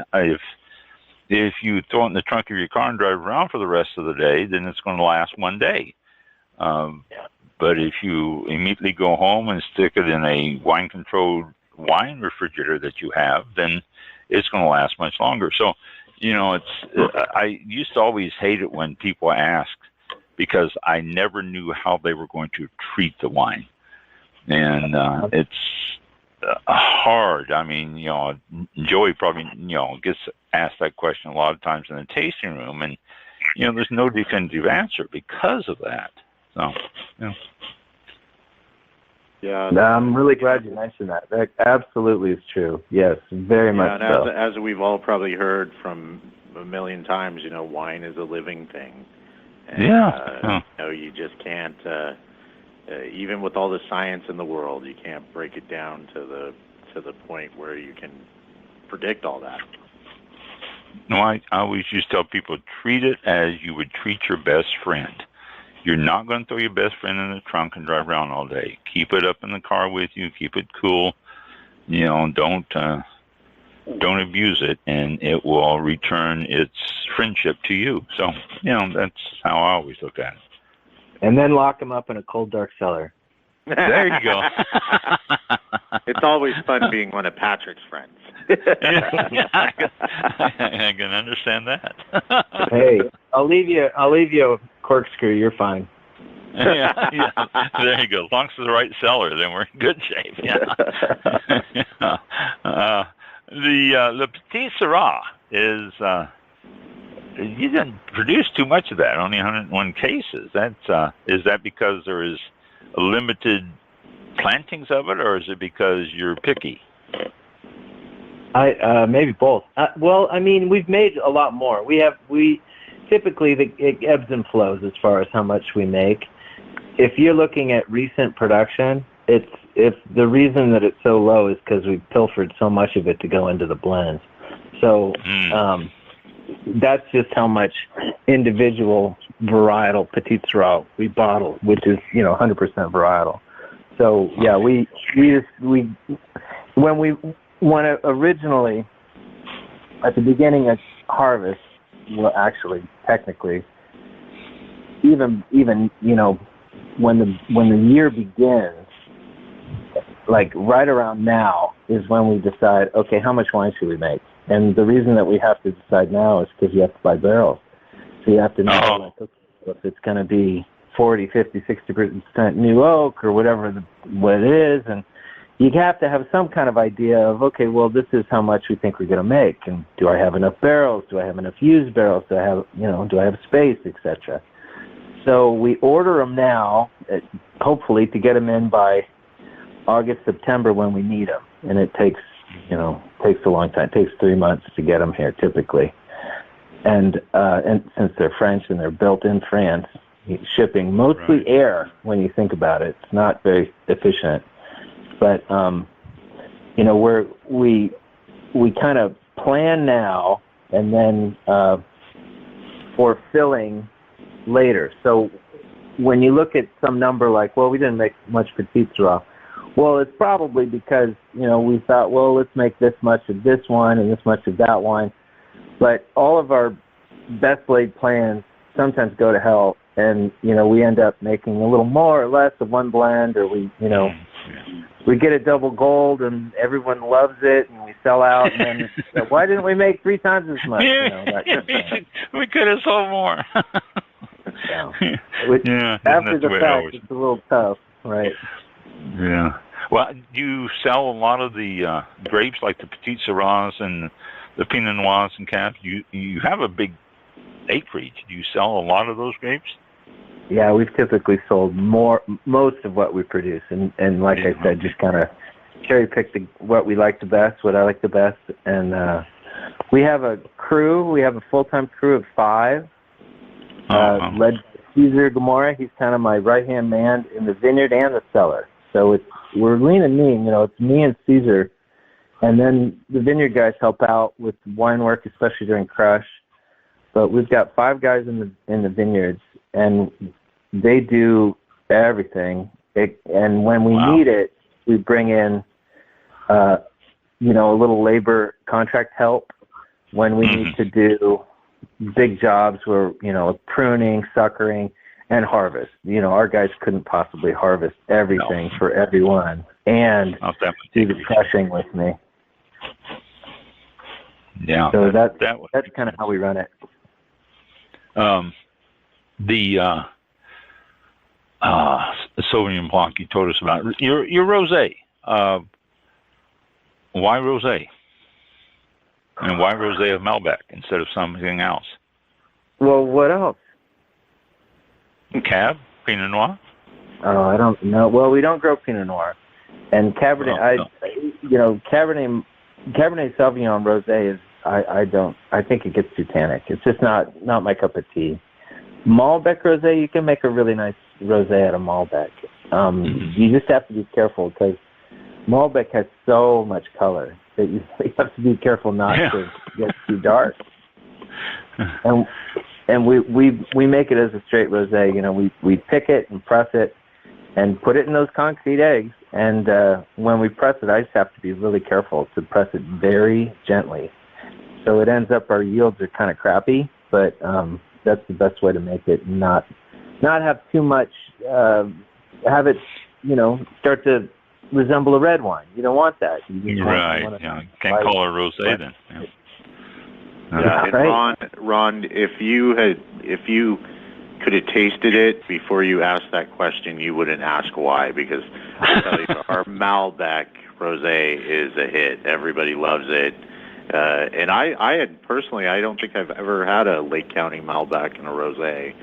Speaker 2: If you throw it in the trunk of your car and drive around for the rest of the day, then it's going to last one day. But if you immediately go home and stick it in a wine-controlled wine refrigerator that you have, then it's going to last much longer. So, I used to always hate it when people asked, because I never knew how they were going to treat the wine. And it's hard. I mean, Joey probably, gets asked that question a lot of times in the tasting room, and, there's no definitive answer because of that. So,
Speaker 5: Yeah, I'm really glad you mentioned that. That absolutely is true. Yes, very much so.
Speaker 6: As we've all probably heard from a million times, wine is a living thing. And, you just can't, even with all the science in the world, you can't break it down to the point where you can predict all that.
Speaker 2: No, I always used to tell people, treat it as you would treat your best friend. You're not going to throw your best friend in the trunk and drive around all day. Keep it up in the car with you. Keep it cool. Don't abuse it, and it will return its friendship to you. So, that's how I always look at it.
Speaker 5: And then lock them up in a cold, dark cellar.
Speaker 2: There you go.
Speaker 6: It's always fun being one of Patrick's friends.
Speaker 2: I can understand that.
Speaker 5: Hey, I'll leave you a corkscrew. You're fine.
Speaker 2: Yeah. There you go. As long as it's the right cellar, then we're in good shape. Yeah. The Petit Syrah is, you didn't produce too much of that, only 101 cases. Is that because there is a limited plantings of it, or is it because you're picky?
Speaker 5: Maybe both. Well, I mean, we've made a lot more. We typically, it ebbs and flows as far as how much we make. If you're looking at recent production, it's the reason that it's so low is because we pilfered so much of it to go into the blends. So that's just how much individual varietal Petit Syrah we bottle, which is 100% varietal. So yeah, we when originally at the beginning of harvest, well, actually technically, even when the year begins, like right around now is when we decide, okay, how much wine should we make? And the reason that we have to decide now is because you have to buy barrels. So you have to know if it's going to be 40, 50, 60% new oak or whatever what it is. And you have to have some kind of idea of, okay, well, this is how much we think we're going to make. And do I have enough barrels? Do I have enough used barrels? Do I have space, etc. So we order them now, hopefully to get them in by August, September when we need them. And it takes a long time. It takes 3 months to get them here typically. And since they're French and they're built in France, shipping mostly air when you think about it. It's not very efficient. But, we kind of plan now and then for filling later. So when you look at some number like, well, we didn't make much Petit Syrah, Well, it's probably because, we thought, well, let's make this much of this wine and this much of that wine. But all of our best laid plans sometimes go to hell. And, we end up making a little more or less of one blend, or we get a double gold and everyone loves it and we sell out. And then why didn't we make 3 times as much?
Speaker 2: We could have sold more.
Speaker 5: After the fact, it's a little tough, right?
Speaker 2: Yeah. Well, do you sell a lot of the grapes, like the Petite Syrahs and the Pinot Noirs and Cabs? You have a big acreage. Do you sell a lot of those grapes?
Speaker 5: Yeah, we've typically sold most of what we produce, and like I said, just kind of cherry pick what we like the best, what I like the best, and we have a crew. We have a full-time crew of 5, led by Cesar Gamora. He's kind of my right-hand man in the vineyard and the cellar. So we're lean and mean. It's me and Cesar, and then the vineyard guys help out with wine work, especially during crush. But we've got 5 guys in the vineyards, and they do everything. And when we need it, we bring in, a little labor contract help when we need to do big jobs where, pruning, suckering, and harvest. Our guys couldn't possibly harvest everything for everyone and do the crushing with me.
Speaker 2: Yeah.
Speaker 5: So that's kind of how we run it.
Speaker 2: The Sauvignon Blanc you told us about, your rosé. Why rosé? And why rosé of Malbec instead of something else?
Speaker 5: Well, what else?
Speaker 2: Cab, Pinot Noir.
Speaker 5: Oh, I don't know. Well, we don't grow Pinot Noir, and Cabernet. Cabernet Sauvignon rosé is. I think it gets too tannic. It's just not my cup of tea. Malbec rosé, you can make a really nice rosé out of Malbec. You just have to be careful because Malbec has so much color that you have to be careful not to get too dark. And we make it as a straight rosé. We pick it and press it and put it in those concrete eggs. And when we press it, I just have to be really careful to press it very gently. So it ends up our yields are kind of crappy, but that's the best way to make it. Not have too much. Have it, start to resemble a red wine. You don't want that. You
Speaker 2: can't call it rosé then.
Speaker 6: Yeah, and Ron, if you could have tasted it before you asked that question, you wouldn't ask why, because I tell you, our Malbec rosé is a hit. Everybody loves it. And I had personally, I don't think I've ever had a Lake County Malbec in a rosé.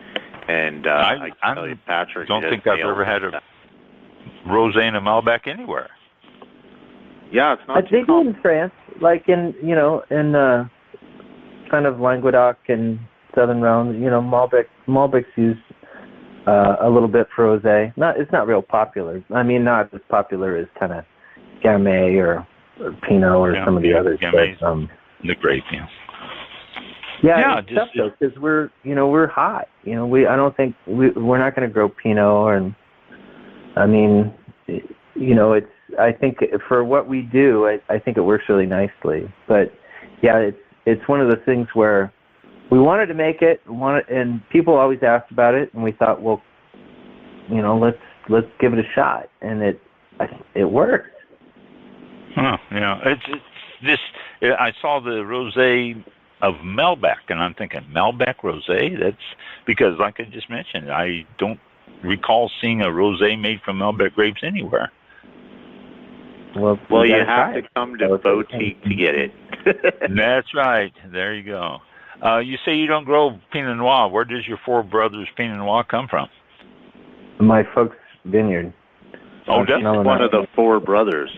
Speaker 6: And I can tell you, Patrick,
Speaker 2: don't think I've ever had a rosé in a Malbec anywhere.
Speaker 6: Yeah, it's not.
Speaker 5: I think in France, like in kind of Languedoc and Southern Rhone, Malbec's used a little bit for rosé. It's not real popular. I mean, not as popular as kind of Gamay or Pinot or some of the others. But,
Speaker 2: the grape,
Speaker 5: it's tough though because we're hot. I don't think we're not going to grow Pinot, and I mean, it's. I think for what we do, I think it works really nicely. But yeah, it's one of the things where we wanted to make it, and people always asked about it, and we thought, well, let's give it a shot, and it works.
Speaker 2: Huh, it's this. I saw the rosé of Malbec, and I'm thinking Malbec rosé. That's because, like I just mentioned, I don't recall seeing a rosé made from Malbec grapes anywhere.
Speaker 6: Well, you have to come to Boatique to get it.
Speaker 2: That's right. There you go. You say you don't grow Pinot Noir. Where does your 4 brothers Pinot Noir come from?
Speaker 5: My folks' vineyard.
Speaker 2: Oh, that's
Speaker 6: one of the 4 brothers.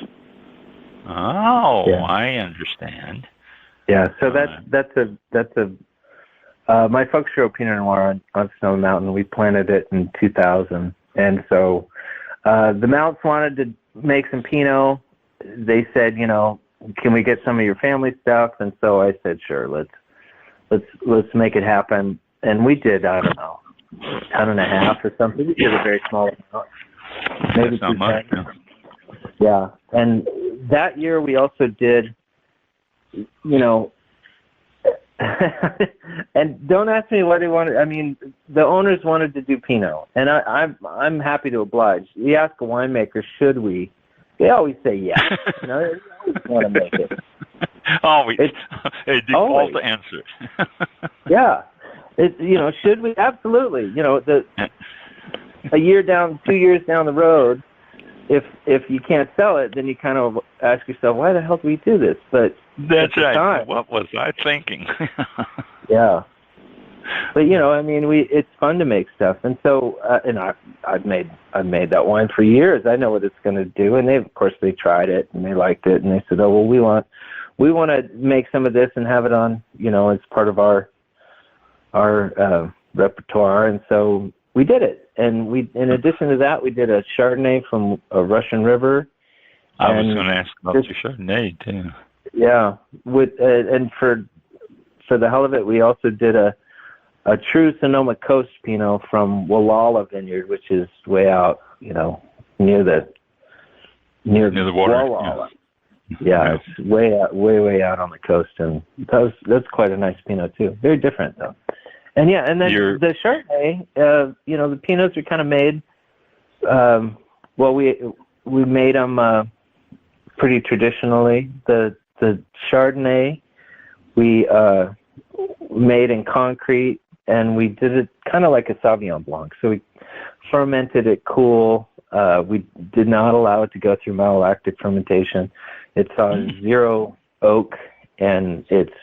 Speaker 2: Oh, yeah. I understand.
Speaker 5: Yeah, so that's my folks grow Pinot Noir on Snow Mountain. We planted it in 2000, and so the Mounts wanted to make some Pinot. They said, can we get some of your family stuff? And so I said, sure, let's make it happen. And we did, I don't know, 1.5 tons or something. We did a very small amount. Maybe
Speaker 2: that's not much.
Speaker 5: Yeah, and that year we also did, and don't ask me what they wanted. I mean, the owners wanted to do Pinot, and I'm happy to oblige. We ask a winemaker, should we? They always say yes. They always want to make it.
Speaker 2: Always. A default answer.
Speaker 5: Yeah. Should we? Absolutely. A year down, 2 years down the road, if you can't sell it, then you kind of ask yourself, why the hell do we do this? But
Speaker 2: that's right. What was I thinking?
Speaker 5: Yeah. But it's fun to make stuff, and so and I've made that wine for years. I know what it's going to do, and of course they tried it and they liked it, and they said, oh well, we want to make some of this and have it on, as part of our repertoire, and so we did it. And in addition to that, we did a Chardonnay from a Russian River.
Speaker 2: I was going to ask about your Chardonnay too.
Speaker 5: Yeah, and for the hell of it, we also did a true Sonoma Coast Pinot from Wallala Vineyard, which is way out, near the
Speaker 2: water.
Speaker 5: Wallala. Yeah, it's way out on the coast, and that's quite a nice Pinot too. Very different though. And then the Chardonnay, the Pinots are kind of made. We made them pretty traditionally. The Chardonnay we made in concrete, and we did it kind of like a Sauvignon Blanc. So we fermented it cool. We did not allow it to go through malolactic fermentation. It's on zero oak, and it's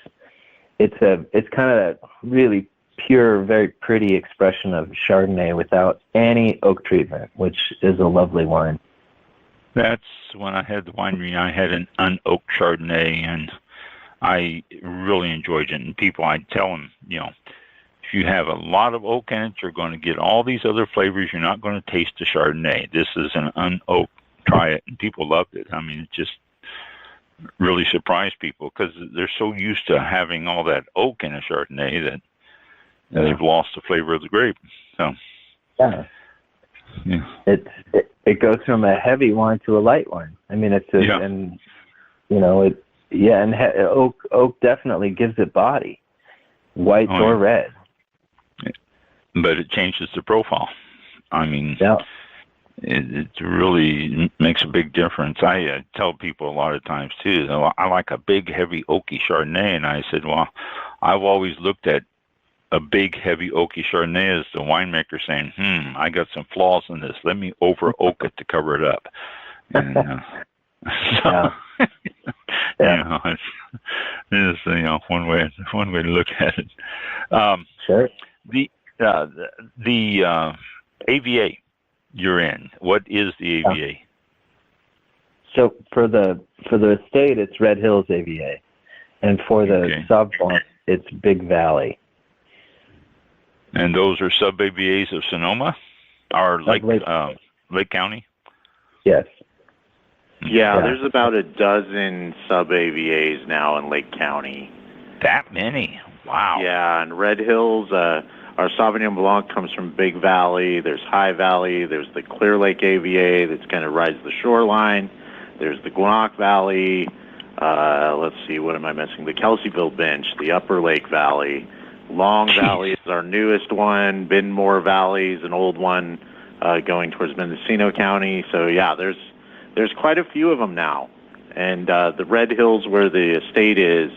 Speaker 5: kind of a really pure, very pretty expression of Chardonnay without any oak treatment, which is a lovely wine.
Speaker 2: That's when I had the winery. I had an unoaked Chardonnay, and I really enjoyed it. And people, I tell them, if you have a lot of oak in it, you're going to get all these other flavors. You're not going to taste the Chardonnay. This is an unoaked. Try it. And people loved it. I mean, it just really surprised people because they're so used to having all that oak in a Chardonnay that they've lost the flavor of the grape. So,
Speaker 5: yeah. It goes from a heavy wine to a light wine. I mean, and oak definitely gives it body, white or red.
Speaker 2: But it changes the profile. I mean, it really makes a big difference. I tell people a lot of times too, I like a big, heavy, oaky Chardonnay, and I said, well, I've always looked at a big, heavy, oaky Chardonnay as the winemaker saying, I got some flaws in this. Let me over-oak it to cover it up. And, it's one way to look at it.
Speaker 5: Sure.
Speaker 2: The AVA you're in, what is the AVA?
Speaker 5: So for the estate, it's Red Hills AVA, and for the Sauv Blanc, it's Big Valley.
Speaker 2: And those are sub-AVAs of Sonoma? Or Lake County?
Speaker 5: Yes.
Speaker 6: Yeah, there's about a dozen sub-AVAs now in Lake County.
Speaker 2: That many? Wow.
Speaker 6: Yeah, and Red Hills, our Sauvignon Blanc comes from Big Valley. There's High Valley. There's the Clear Lake AVA that's kind of rides the shoreline. There's the Gwinnett Valley. Let's see, what am I missing? The Kelseyville Bench, the Upper Lake Valley. Long Valley is our newest one. Benmore Valley is an old one going towards Mendocino County. So, yeah, there's quite a few of them now. And the Red Hills, where the estate is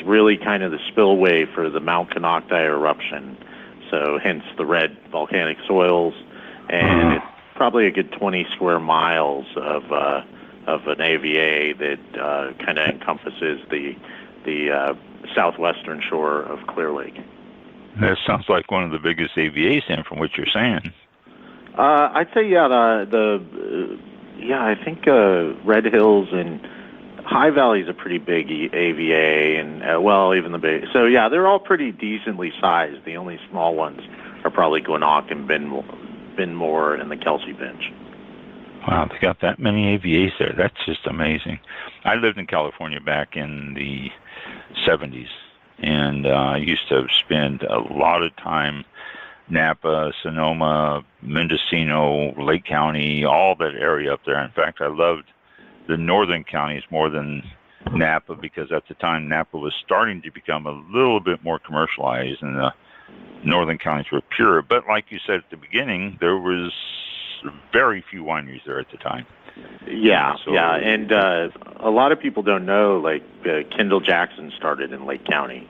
Speaker 6: really kind of the spillway for the Mount Konocti eruption. So, hence the red volcanic soils. And it's probably a good 20 square miles of an AVA that kind of encompasses the southwestern shore of Clear Lake.
Speaker 2: That sounds like one of the biggest AVAs then, from what you're saying.
Speaker 6: I'd say, I think Red Hills and High Valley is a pretty big AVA, and even the big. So yeah, they're all pretty decently sized. The only small ones are probably Gwinnett and Benmore and the Kelsey Bench.
Speaker 2: Wow, they got that many AVAs there. That's just amazing. I lived in California back in the 70s, and I used to spend a lot of time Napa, Sonoma, Mendocino, Lake County, all that area up there. In fact, I loved the northern counties more than Napa, because at the time Napa was starting to become a little bit more commercialized, and the northern counties were pure. But like you said at the beginning, there was very few wineries there at the time.
Speaker 6: Yeah, and a lot of people don't know, like Kendall Jackson started in Lake County,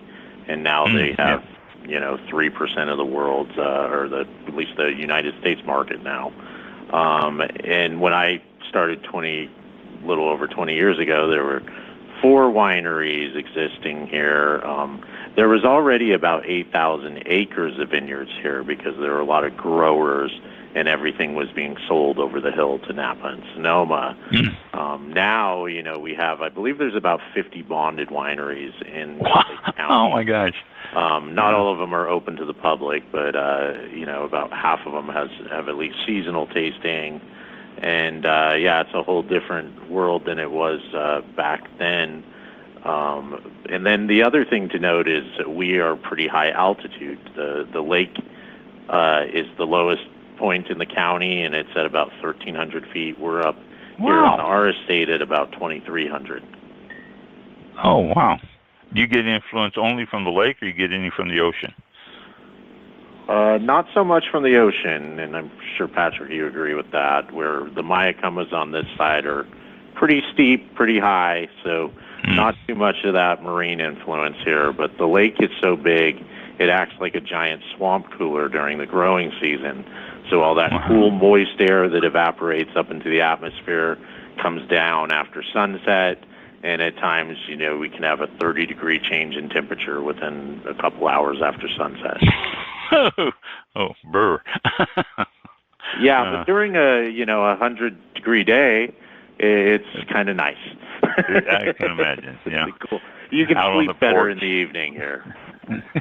Speaker 6: and now they have 3% of the world's or at least the United States market now. And when I started a little over 20 years ago, there were 4 wineries existing here. There was already about 8,000 acres of vineyards here because there were a lot of growers, and everything was being sold over the hill to Napa and Sonoma. Now, we have, I believe there's about 50 bonded wineries in Lake County.
Speaker 2: Oh, my gosh.
Speaker 6: Not all of them are open to the public, but, about half of them have at least seasonal tasting. And, it's a whole different world than it was back then. And then the other thing to note is that we are pretty high altitude. The lake is the lowest point in the county, and it's at about 1,300 feet. We're up here on our estate at about 2,300.
Speaker 2: Oh, wow. Do you get influence only from the lake, or you get any from the ocean?
Speaker 6: Not so much from the ocean, and I'm sure, Patrick, you agree with that, where the Mayacamas on this side are pretty steep, pretty high, so not too much of that marine influence here. But the lake is so big, it acts like a giant swamp cooler during the growing season. So all that cool, moist air that evaporates up into the atmosphere comes down after sunset, and at times, we can have a 30-degree change in temperature within a couple hours after sunset.
Speaker 2: Oh, burr.
Speaker 6: But during a 100-degree day, it's kind of nice.
Speaker 2: I can imagine. Yeah,
Speaker 6: cool. You can sleep better in the evening here.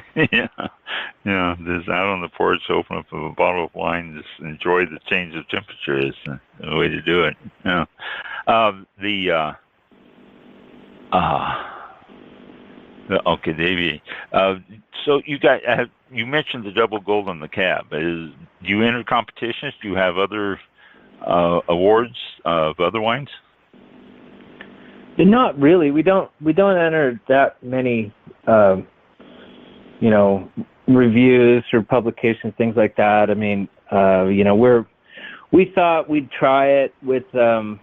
Speaker 2: Just out on the porch, open up a bottle of wine, just enjoy the change of temperature is the way to do it. Okay, Davey. So you mentioned the double gold on the cab. Do you enter competitions? Do you have other awards of other wines?
Speaker 5: Not really. We don't enter that many, reviews or publications, things like that. I mean, we thought we'd try it with, and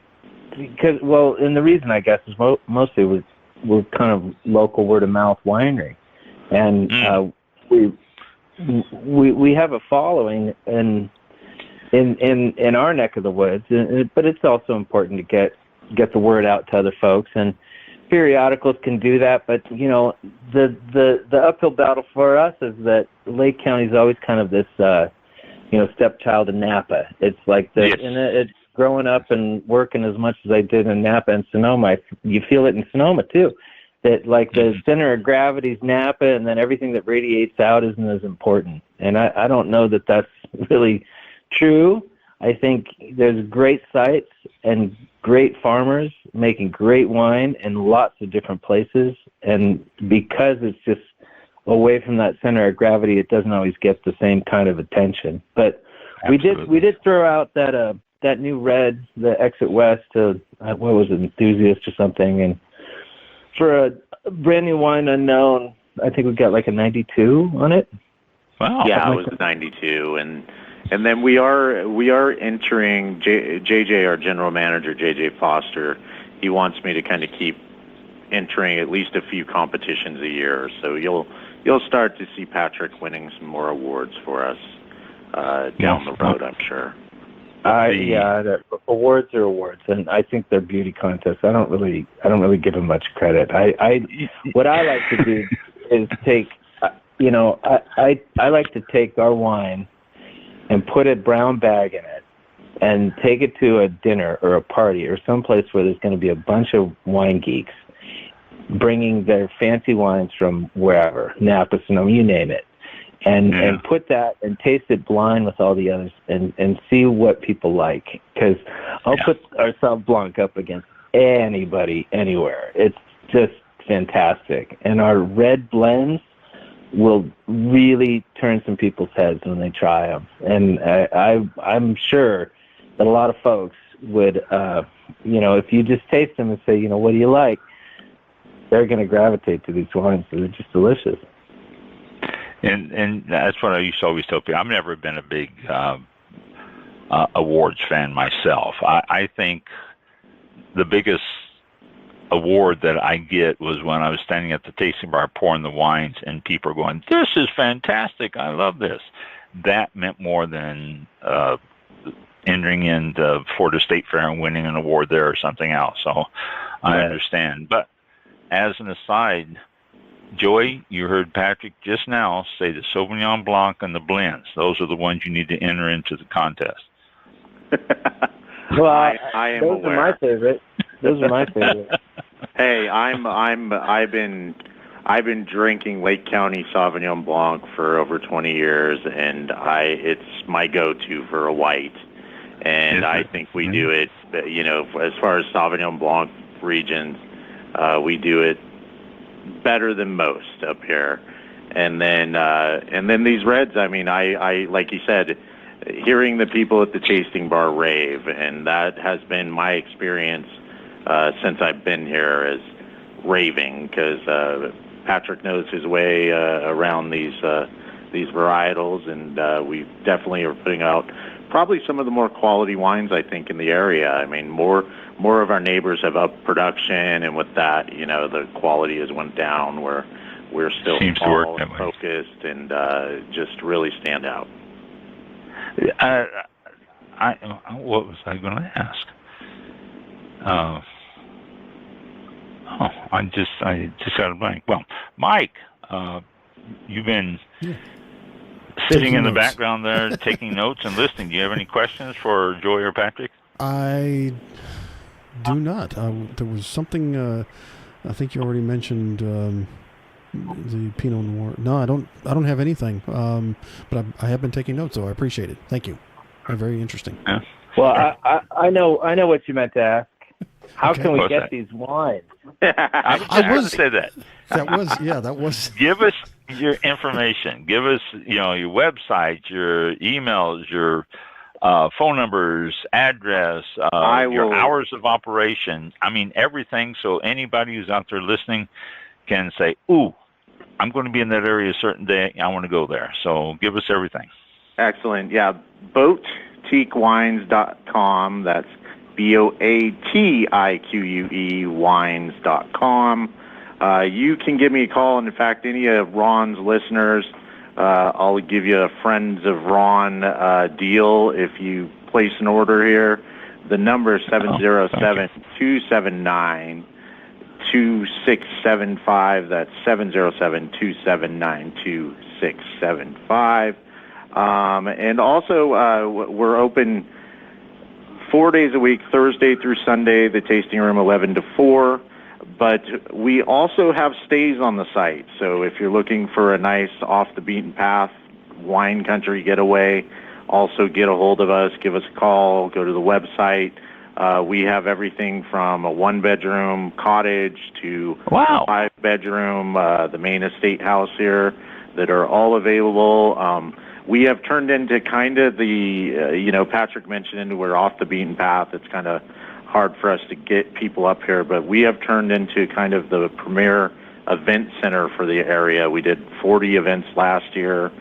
Speaker 5: the reason I guess is mostly we're kind of local word of mouth winery, and we have a following in our neck of the woods, but it's also important to get the word out to other folks, and periodicals can do that. But the uphill battle for us is that Lake County is always kind of this stepchild of Napa. It's like it's growing up and working as much as I did in Napa and Sonoma. You feel it in Sonoma too. That like the center of gravity is Napa, and then everything that radiates out isn't as important. And I don't know that that's really true. I think there's great sites and great farmers making great wine in lots of different places. And because it's just away from that center of gravity, it doesn't always get the same kind of attention. But
Speaker 2: Absolutely.
Speaker 5: we did throw out that new red, the Exit West, to what was it, Enthusiast or something, and for a brand new wine unknown, I think we got like a 92 on it.
Speaker 2: Wow.
Speaker 6: Yeah, it was a 92, and then we are entering JJ, our general manager, JJ Foster. He wants me to kind of keep entering at least a few competitions a year. So you'll start to see Patrick winning some more awards for us down the road, I'm sure.
Speaker 5: The awards are awards, and I think they're beauty contests. I don't really give them much credit. What I like to do is take, I like to take our wine and put a brown bag in it and take it to a dinner or a party or someplace where there's going to be a bunch of wine geeks bringing their fancy wines from wherever, Napa, Sonoma, you name it. And put that and taste it blind with all the others and see what people like. Because I'll put our Sauv Blanc up against anybody, anywhere. It's just fantastic. And our red blends will really turn some people's heads when they try them. And I'm sure that a lot of folks if you just taste them and say, what do you like, they're going to gravitate to these wines. They're just delicious.
Speaker 2: And that's what I used to always tell people. I've never been a big awards fan myself. I think the biggest award that I get was when I was standing at the tasting bar pouring the wines and people are going, "This is fantastic. I love this." That meant more than entering in the Florida State Fair and winning an award there or something else. So I understand. But as an aside, Joey, you heard Patrick just now say the Sauvignon Blanc and the blends. Those are the ones you need to enter into the contest.
Speaker 5: Well,
Speaker 6: I am
Speaker 5: those
Speaker 6: aware.
Speaker 5: are my favorite. Those are my favorite.
Speaker 6: Hey, I've been drinking Lake County Sauvignon Blanc for over 20 years, and it's my go-to for a white. And I think we do it, as far as Sauvignon Blanc regions, we do it better than most up here. And then these reds, I like you said, hearing the people at the tasting bar rave, and that has been my experience since I've been here, is raving, because Patrick knows his way around these varietals, and we definitely are putting out probably some of the more quality wines, I think, in the area. More of our neighbors have upped production, and with that, the quality has went down, where we're still small and focused and just really stand out.
Speaker 2: What was I going to ask? I just got a blank. Well, Mike, you've been sitting in the background there, taking notes and listening. Do you have any questions for Joey or Patrick?
Speaker 1: I do not. There was something. I think you already mentioned the Pinot Noir. No, I don't have anything. But I have been taking notes, so I appreciate it. Thank you. Very interesting.
Speaker 2: Yeah.
Speaker 5: Well, I know what you meant to ask. How can we get these wines?
Speaker 2: I was say that.
Speaker 1: That was.
Speaker 2: Give us your information. Give us, your website, your emails, your phone numbers, address, your hours of operation. Everything. So anybody who's out there listening can say, "Ooh, I'm going to be in that area a certain day. I want to go there." So give us everything.
Speaker 6: Excellent. Yeah, boatiquewines.com. That's BOATIQUE wines.com. You can give me a call, and in fact, any of Ron's listeners, I'll give you a Friends of Ron deal if you place an order here. The number is 707-279-2675. That's 707-279-2675. And also, we're open 4 days a week, Thursday through Sunday, the tasting room 11 to 4. But we also have stays on the site. So if you're looking for a nice off-the-beaten-path wine country getaway, also get a hold of us, give us a call, go to the website. We have everything from a one-bedroom cottage to a five-bedroom, the main estate house here, that are all available. We have turned into kind of the, Patrick mentioned we're off the beaten path. It's kind of hard for us to get people up here, but we have turned into kind of the premier event center for the area. We did 40 events last year.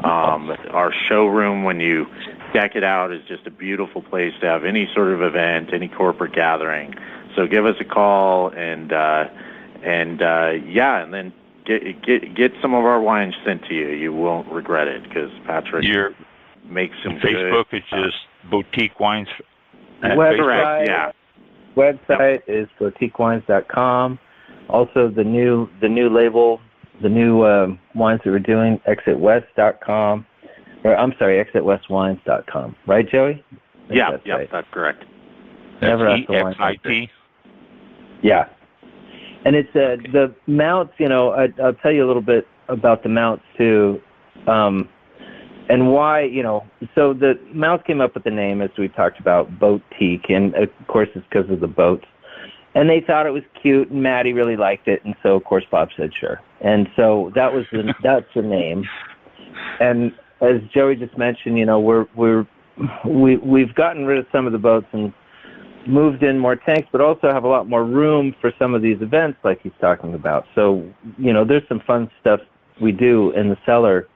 Speaker 6: Our showroom, when you deck it out, is just a beautiful place to have any sort of event, any corporate gathering. So give us a call and then get some of our wines sent to you. You won't regret it, because Patrick makes some
Speaker 2: Facebook
Speaker 6: good,
Speaker 2: is just Boatique Wines.
Speaker 5: Website is boatiquewines.com. Also, the new label, the new wines that we're doing, exitwest.com. exitwestwines.com. Right, Joey?
Speaker 6: Yeah, that's correct.
Speaker 5: Never asked the wine.
Speaker 2: EXIT?
Speaker 5: Yeah. And it's the mounts, I'll tell you a little bit about the mounts too, and why, so the mounts came up with the name, as we talked about, Boatique, and of course it's because of the boats. And they thought it was cute, and Maddie really liked it, and so of course Bob said sure. And so that's the name. And as Joey just mentioned, we've gotten rid of some of the boats, and moved in more tanks, but also have a lot more room for some of these events like he's talking about. So, there's some fun stuff we do in the cellar,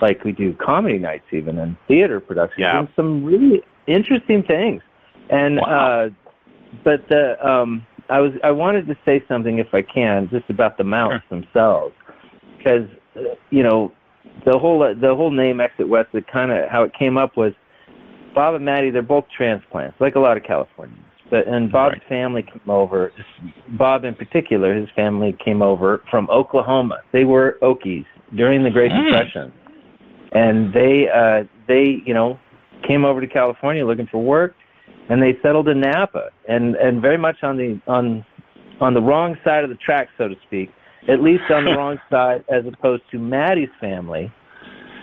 Speaker 5: like we do comedy nights even and theater productions and some really interesting things. And but I wanted to say something, if I can, just about the mounts themselves, because the whole name Exit West, kind of how it came up was Bob and Maddie. They're both transplants, like a lot of Californians. And Bob's family came over. Bob in particular, his family came over from Oklahoma. They were Okies during the Great Depression, and they came over to California looking for work, and they settled in Napa, and very much on the wrong side of the track, so to speak. At least on the wrong side, as opposed to Maddie's family,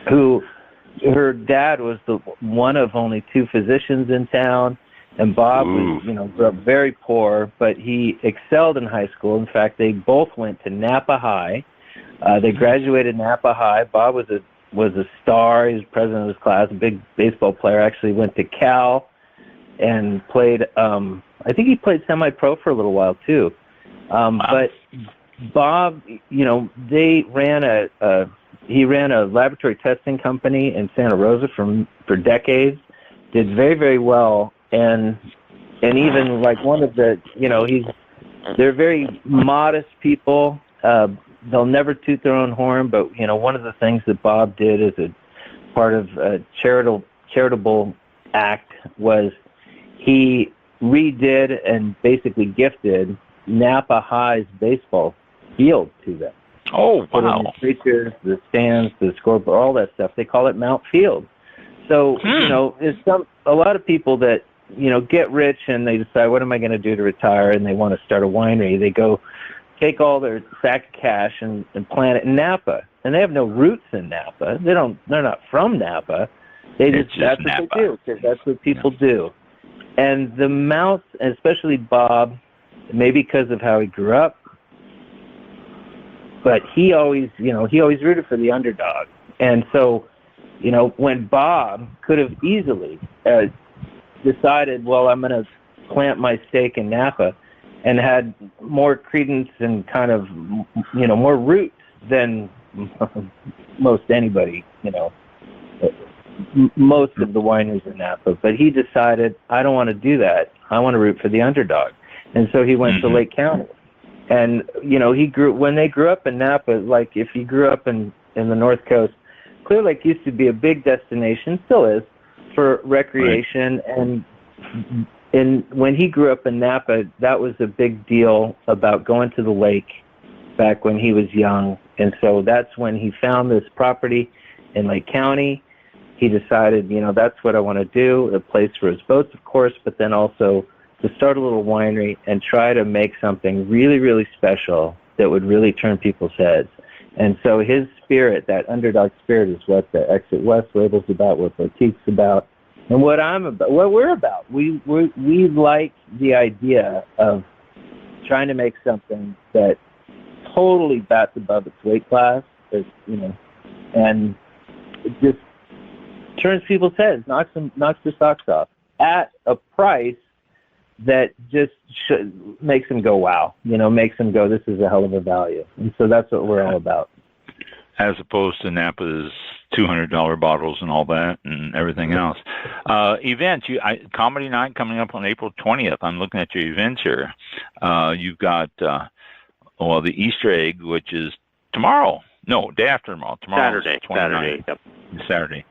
Speaker 5: who her dad was the one of only 2 physicians in town, and Bob was, grew up very poor, but he excelled in high school. In fact, they both went to Napa High. They graduated Napa High. Bob was a star. He was president of his class, a big baseball player. Actually went to Cal and played. I think he played semi-pro for a little while too. But Bob, they ran he ran a laboratory testing company in Santa Rosa for decades. Did very, very well, and even like one of the, they're very modest people. They'll never toot their own horn, but one of the things that Bob did as a part of a charitable act was he redid and basically gifted Napa High's baseball field to them.
Speaker 2: Oh,
Speaker 5: wow. The bleachers, the stands, the scoreboard, all that stuff. They call it Mount Field. So, there's a lot of people that, get rich and they decide, what am I going to do to retire? And they want to start a winery. They go take all their sack of cash and plant it in Napa. And they have no roots in Napa. They're not from Napa. That's what they do, because that's what people do. And the Mounts, especially Bob, maybe because of how he grew up, but he always rooted for the underdog. And so, when Bob could have easily decided, well, I'm going to plant my stake in Napa, and had more credence and kind of, more roots than most anybody, most of the wineries in Napa. But he decided, I don't want to do that. I want to root for the underdog. And so he went to Lake County. And, when they grew up in Napa, like if you grew up in the North Coast, Clear Lake used to be a big destination, still is, for recreation. Right. And when he grew up in Napa, that was a big deal about going to the lake back when he was young. And so that's when he found this property in Lake County. He decided, that's what I want to do, a place for his boats, of course, but then also to start a little winery and try to make something really, really special that would really turn people's heads. And so his spirit, that underdog spirit, is what the Exit West label's about, what Boatique's about, and what I'm about, what we're about. We like the idea of trying to make something that totally bats above its weight class, and it just turns people's heads, knocks their socks off at a price that just makes them go, wow, makes them go, this is a hell of a value. And so that's what we're all about.
Speaker 2: As opposed to Napa's $200 bottles and all that and everything else. Events, comedy night coming up on April 20th. I'm looking at your events here. You've got, the Easter egg, which is tomorrow. No, day after tomorrow. Tomorrow. Saturday. Yep. Saturday.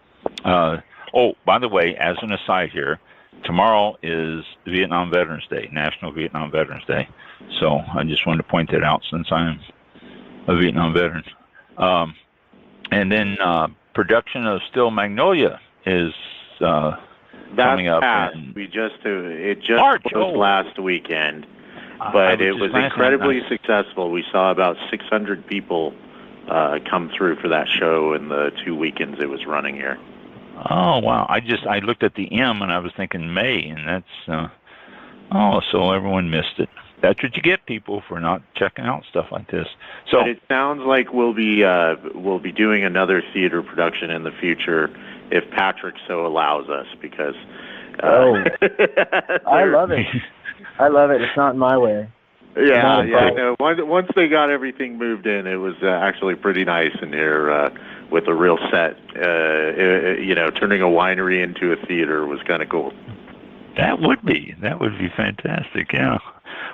Speaker 2: By the way, as an aside here, tomorrow is Vietnam Veterans Day, National Vietnam Veterans Day. So I just wanted to point that out since I'm a Vietnam veteran. And then production of Still Magnolia is coming up.
Speaker 6: It just closed last weekend, but it was incredibly successful. We saw about 600 people come through for that show in the 2 weekends it was running here.
Speaker 2: Oh, wow. I looked at the M and I was thinking May, and that's, so everyone missed it. That's what you get, people, for not checking out stuff like this. So
Speaker 6: but it sounds like we'll be doing another theater production in the future if Patrick so allows us, because
Speaker 5: I love it. I love it. It's not my way.
Speaker 6: Yeah. No, once they got everything moved in, it was actually pretty nice in here with a real set. Turning a winery into a theater was kind of cool.
Speaker 2: That would be fantastic. Yeah.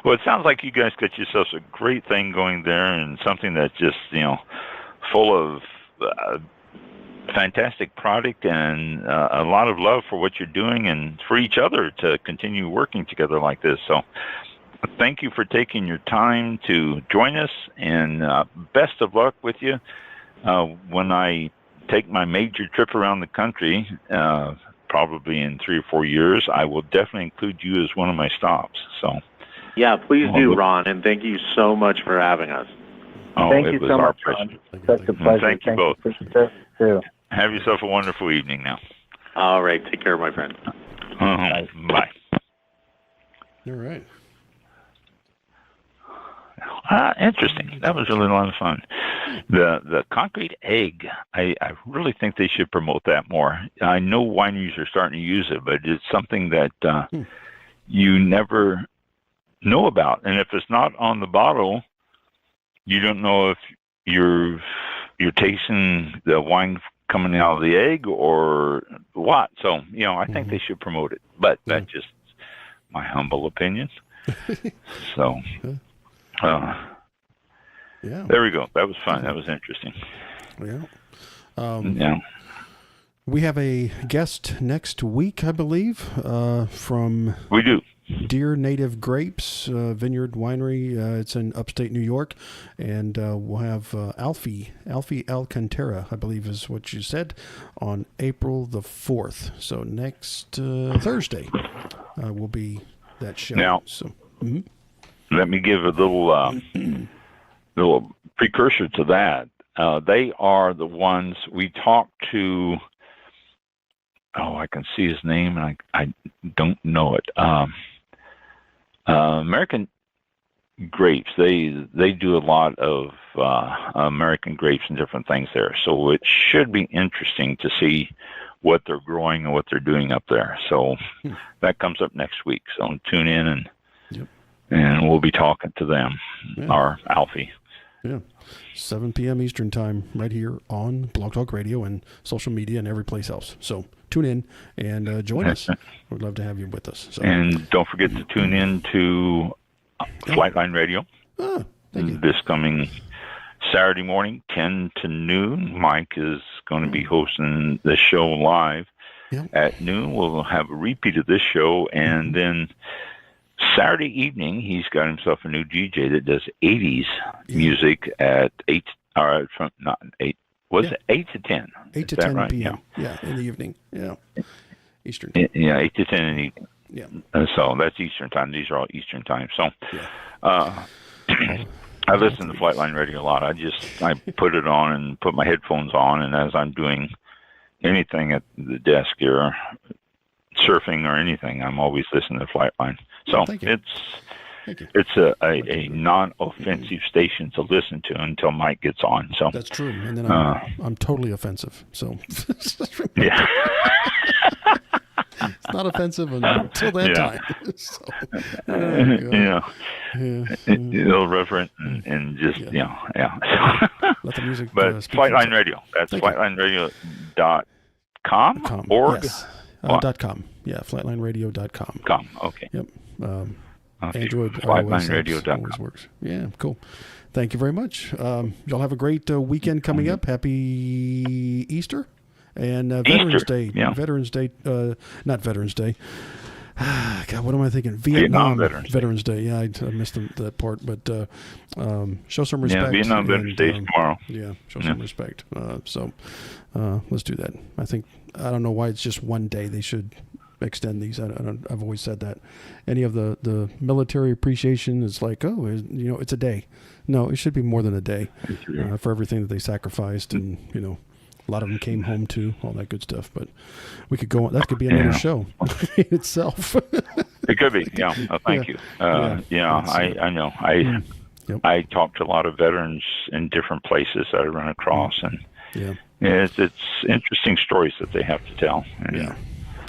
Speaker 2: Well, it sounds like you guys got yourselves a great thing going there, and something that's just full of fantastic product and a lot of love for what you're doing and for each other to continue working together like this. So thank you for taking your time to join us, and best of luck with you. When I take my major trip around the country, probably in 3 or 4 years, I will definitely include you as one of my stops. So,
Speaker 6: yeah, please do, Ron, and thank you so much for having us.
Speaker 5: Thank you so much, Ron. Such a pleasure.
Speaker 2: Thank you both.
Speaker 5: Too.
Speaker 2: Have yourself a wonderful evening now.
Speaker 6: All right. Take care, my friend.
Speaker 2: Bye.
Speaker 1: All right.
Speaker 2: Interesting. That was really a lot of fun. The concrete egg, I really think they should promote that more. I know wineries are starting to use it, but it's something that you never know about. And if it's not on the bottle, you don't know if you're tasting the wine coming out of the egg or what. So, I think they should promote it. But that's just my humble opinion. So... there we go. That was fun. That was interesting.
Speaker 1: Yeah. We have a guest next week, I believe, from...
Speaker 2: We do.
Speaker 1: Dear Native Grapes Vineyard Winery. It's in upstate New York. And we'll have Alfie Alcantara, I believe is what you said, on April the 4th. So next Thursday will be that show.
Speaker 2: Now, let me give a little precursor to that. They are the ones we talked to. I can see his name, and I don't know it. American Grapes. They do a lot of American grapes and different things there. So it should be interesting to see what they're growing and what they're doing up there. So that comes up next week. So tune in and we'll be talking to them, our Alfie.
Speaker 1: Yeah, 7 p.m. Eastern time, right here on Blog Talk Radio and social media and every place else. So tune in and join us. We'd love to have you with us. So.
Speaker 2: And don't forget to tune in to Flightline Radio this coming Saturday morning, 10 to noon. Mike is going to be hosting the show live at noon. We'll have a repeat of this show, and then Saturday evening, he's got himself a new DJ that does 80s music at 8 to 10?
Speaker 1: 8 to 10 p.m. Yeah, in the evening. Yeah, Eastern.
Speaker 2: 8 to 10 in the evening.
Speaker 1: Yeah.
Speaker 2: So that's Eastern time. These are all Eastern time. So I listen to Flightline Radio a lot. I put it on and put my headphones on, and as I'm doing anything at the desk here, surfing or anything, I'm always listening to Flightline. So it's a non-offensive station to listen to until Mike gets on. So
Speaker 1: that's true, and then I'm totally offensive. So
Speaker 2: yeah,
Speaker 1: it's not offensive until that time. So,
Speaker 2: irreverent and just
Speaker 1: Let the music.
Speaker 2: But Flightline Radio. That's flightlineradio.com. Org.
Speaker 1: Yes. .com. Yeah, flightlineradio.com.
Speaker 2: .com. Okay.
Speaker 1: Yep. Android,
Speaker 2: flightlineradio.com.
Speaker 1: always works. Yeah, cool. Thank you very much. Y'all have a great weekend coming up. Happy Easter and Veterans Day.
Speaker 2: Yeah.
Speaker 1: Veterans Day. Not Veterans Day. God, what am I thinking? Vietnam Veterans Day. Yeah, I missed that part, but show some respect.
Speaker 2: Yeah, Vietnam Veterans Day tomorrow.
Speaker 1: Yeah, show some respect. So let's do that. I don't know why it's just one day. They should extend these. I've always said that. Any of the military appreciation is like, it's a day. No, it should be more than a day for everything that they sacrificed, and a lot of them came home too, all that good stuff. But we could go on. That could be another show in itself.
Speaker 2: It could be. Yeah. Thank you. I know. I talk to a lot of veterans in different places that I run across, and it's interesting stories that they have to tell. And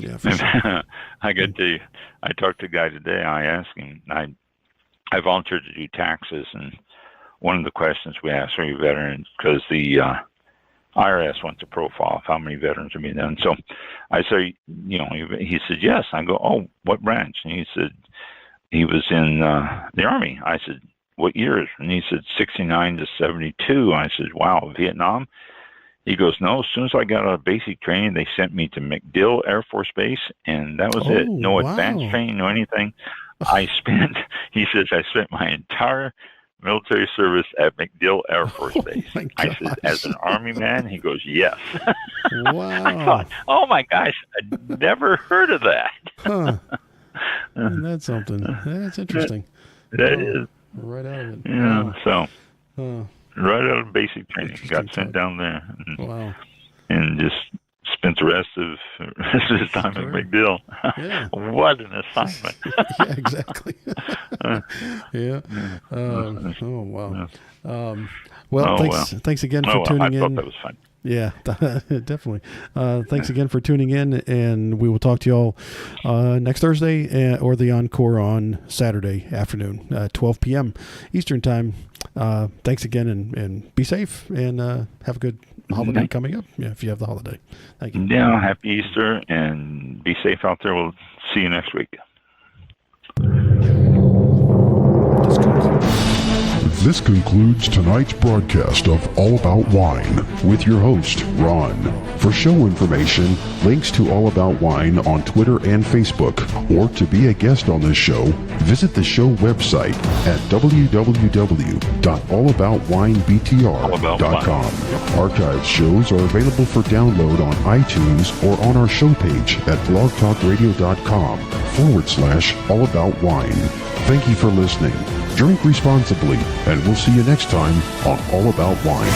Speaker 1: Yeah, for sure.
Speaker 2: I talked to a guy today. I asked him, I volunteered to do taxes, and one of the questions we asked, are you veterans? Because the IRS wants a profile of how many veterans are being done. So I say, he said, yes. I go, oh, what branch? And he said, he was in the Army. I said, what years? And he said, 69 to 72. I said, wow, Vietnam? He goes, no, as soon as I got out of basic training, they sent me to MacDill Air Force Base, and that was it. No advanced training, no anything. He says, I spent my entire military service at MacDill Air Force Base. I said, as an Army man? He goes, yes.
Speaker 1: Wow.
Speaker 2: I thought, oh my gosh, I'd never heard of that.
Speaker 1: Huh. That's something. That's interesting.
Speaker 2: That is.
Speaker 1: Right out of it.
Speaker 2: Yeah,
Speaker 1: wow.
Speaker 2: So right out of basic training, got sent down there. And just spent the rest of his time at MacDill.
Speaker 1: Yeah.
Speaker 2: What an assignment.
Speaker 1: Yeah, exactly. Yeah. Oh, wow. Thanks again for tuning in.
Speaker 2: I thought that was fun.
Speaker 1: Yeah, definitely. Thanks again for tuning in, and we will talk to you all next Thursday or the encore on Saturday afternoon, 12 p.m. Eastern Time. Thanks again, and be safe, and have a good holiday coming up. Yeah, if you have the holiday. Thank you.
Speaker 2: Yeah, happy Easter, and be safe out there. We'll see you next week.
Speaker 4: This concludes tonight's broadcast of All About Wine with your host, Ron. For show information, links to All About Wine on Twitter and Facebook, or to be a guest on this show, visit the show website at www.allaboutwinebtr.com. Archived shows are available for download on iTunes or on our show page at blogtalkradio.com/allaboutwine. Thank you for listening. Drink responsibly, and we'll see you next time on All About Wine.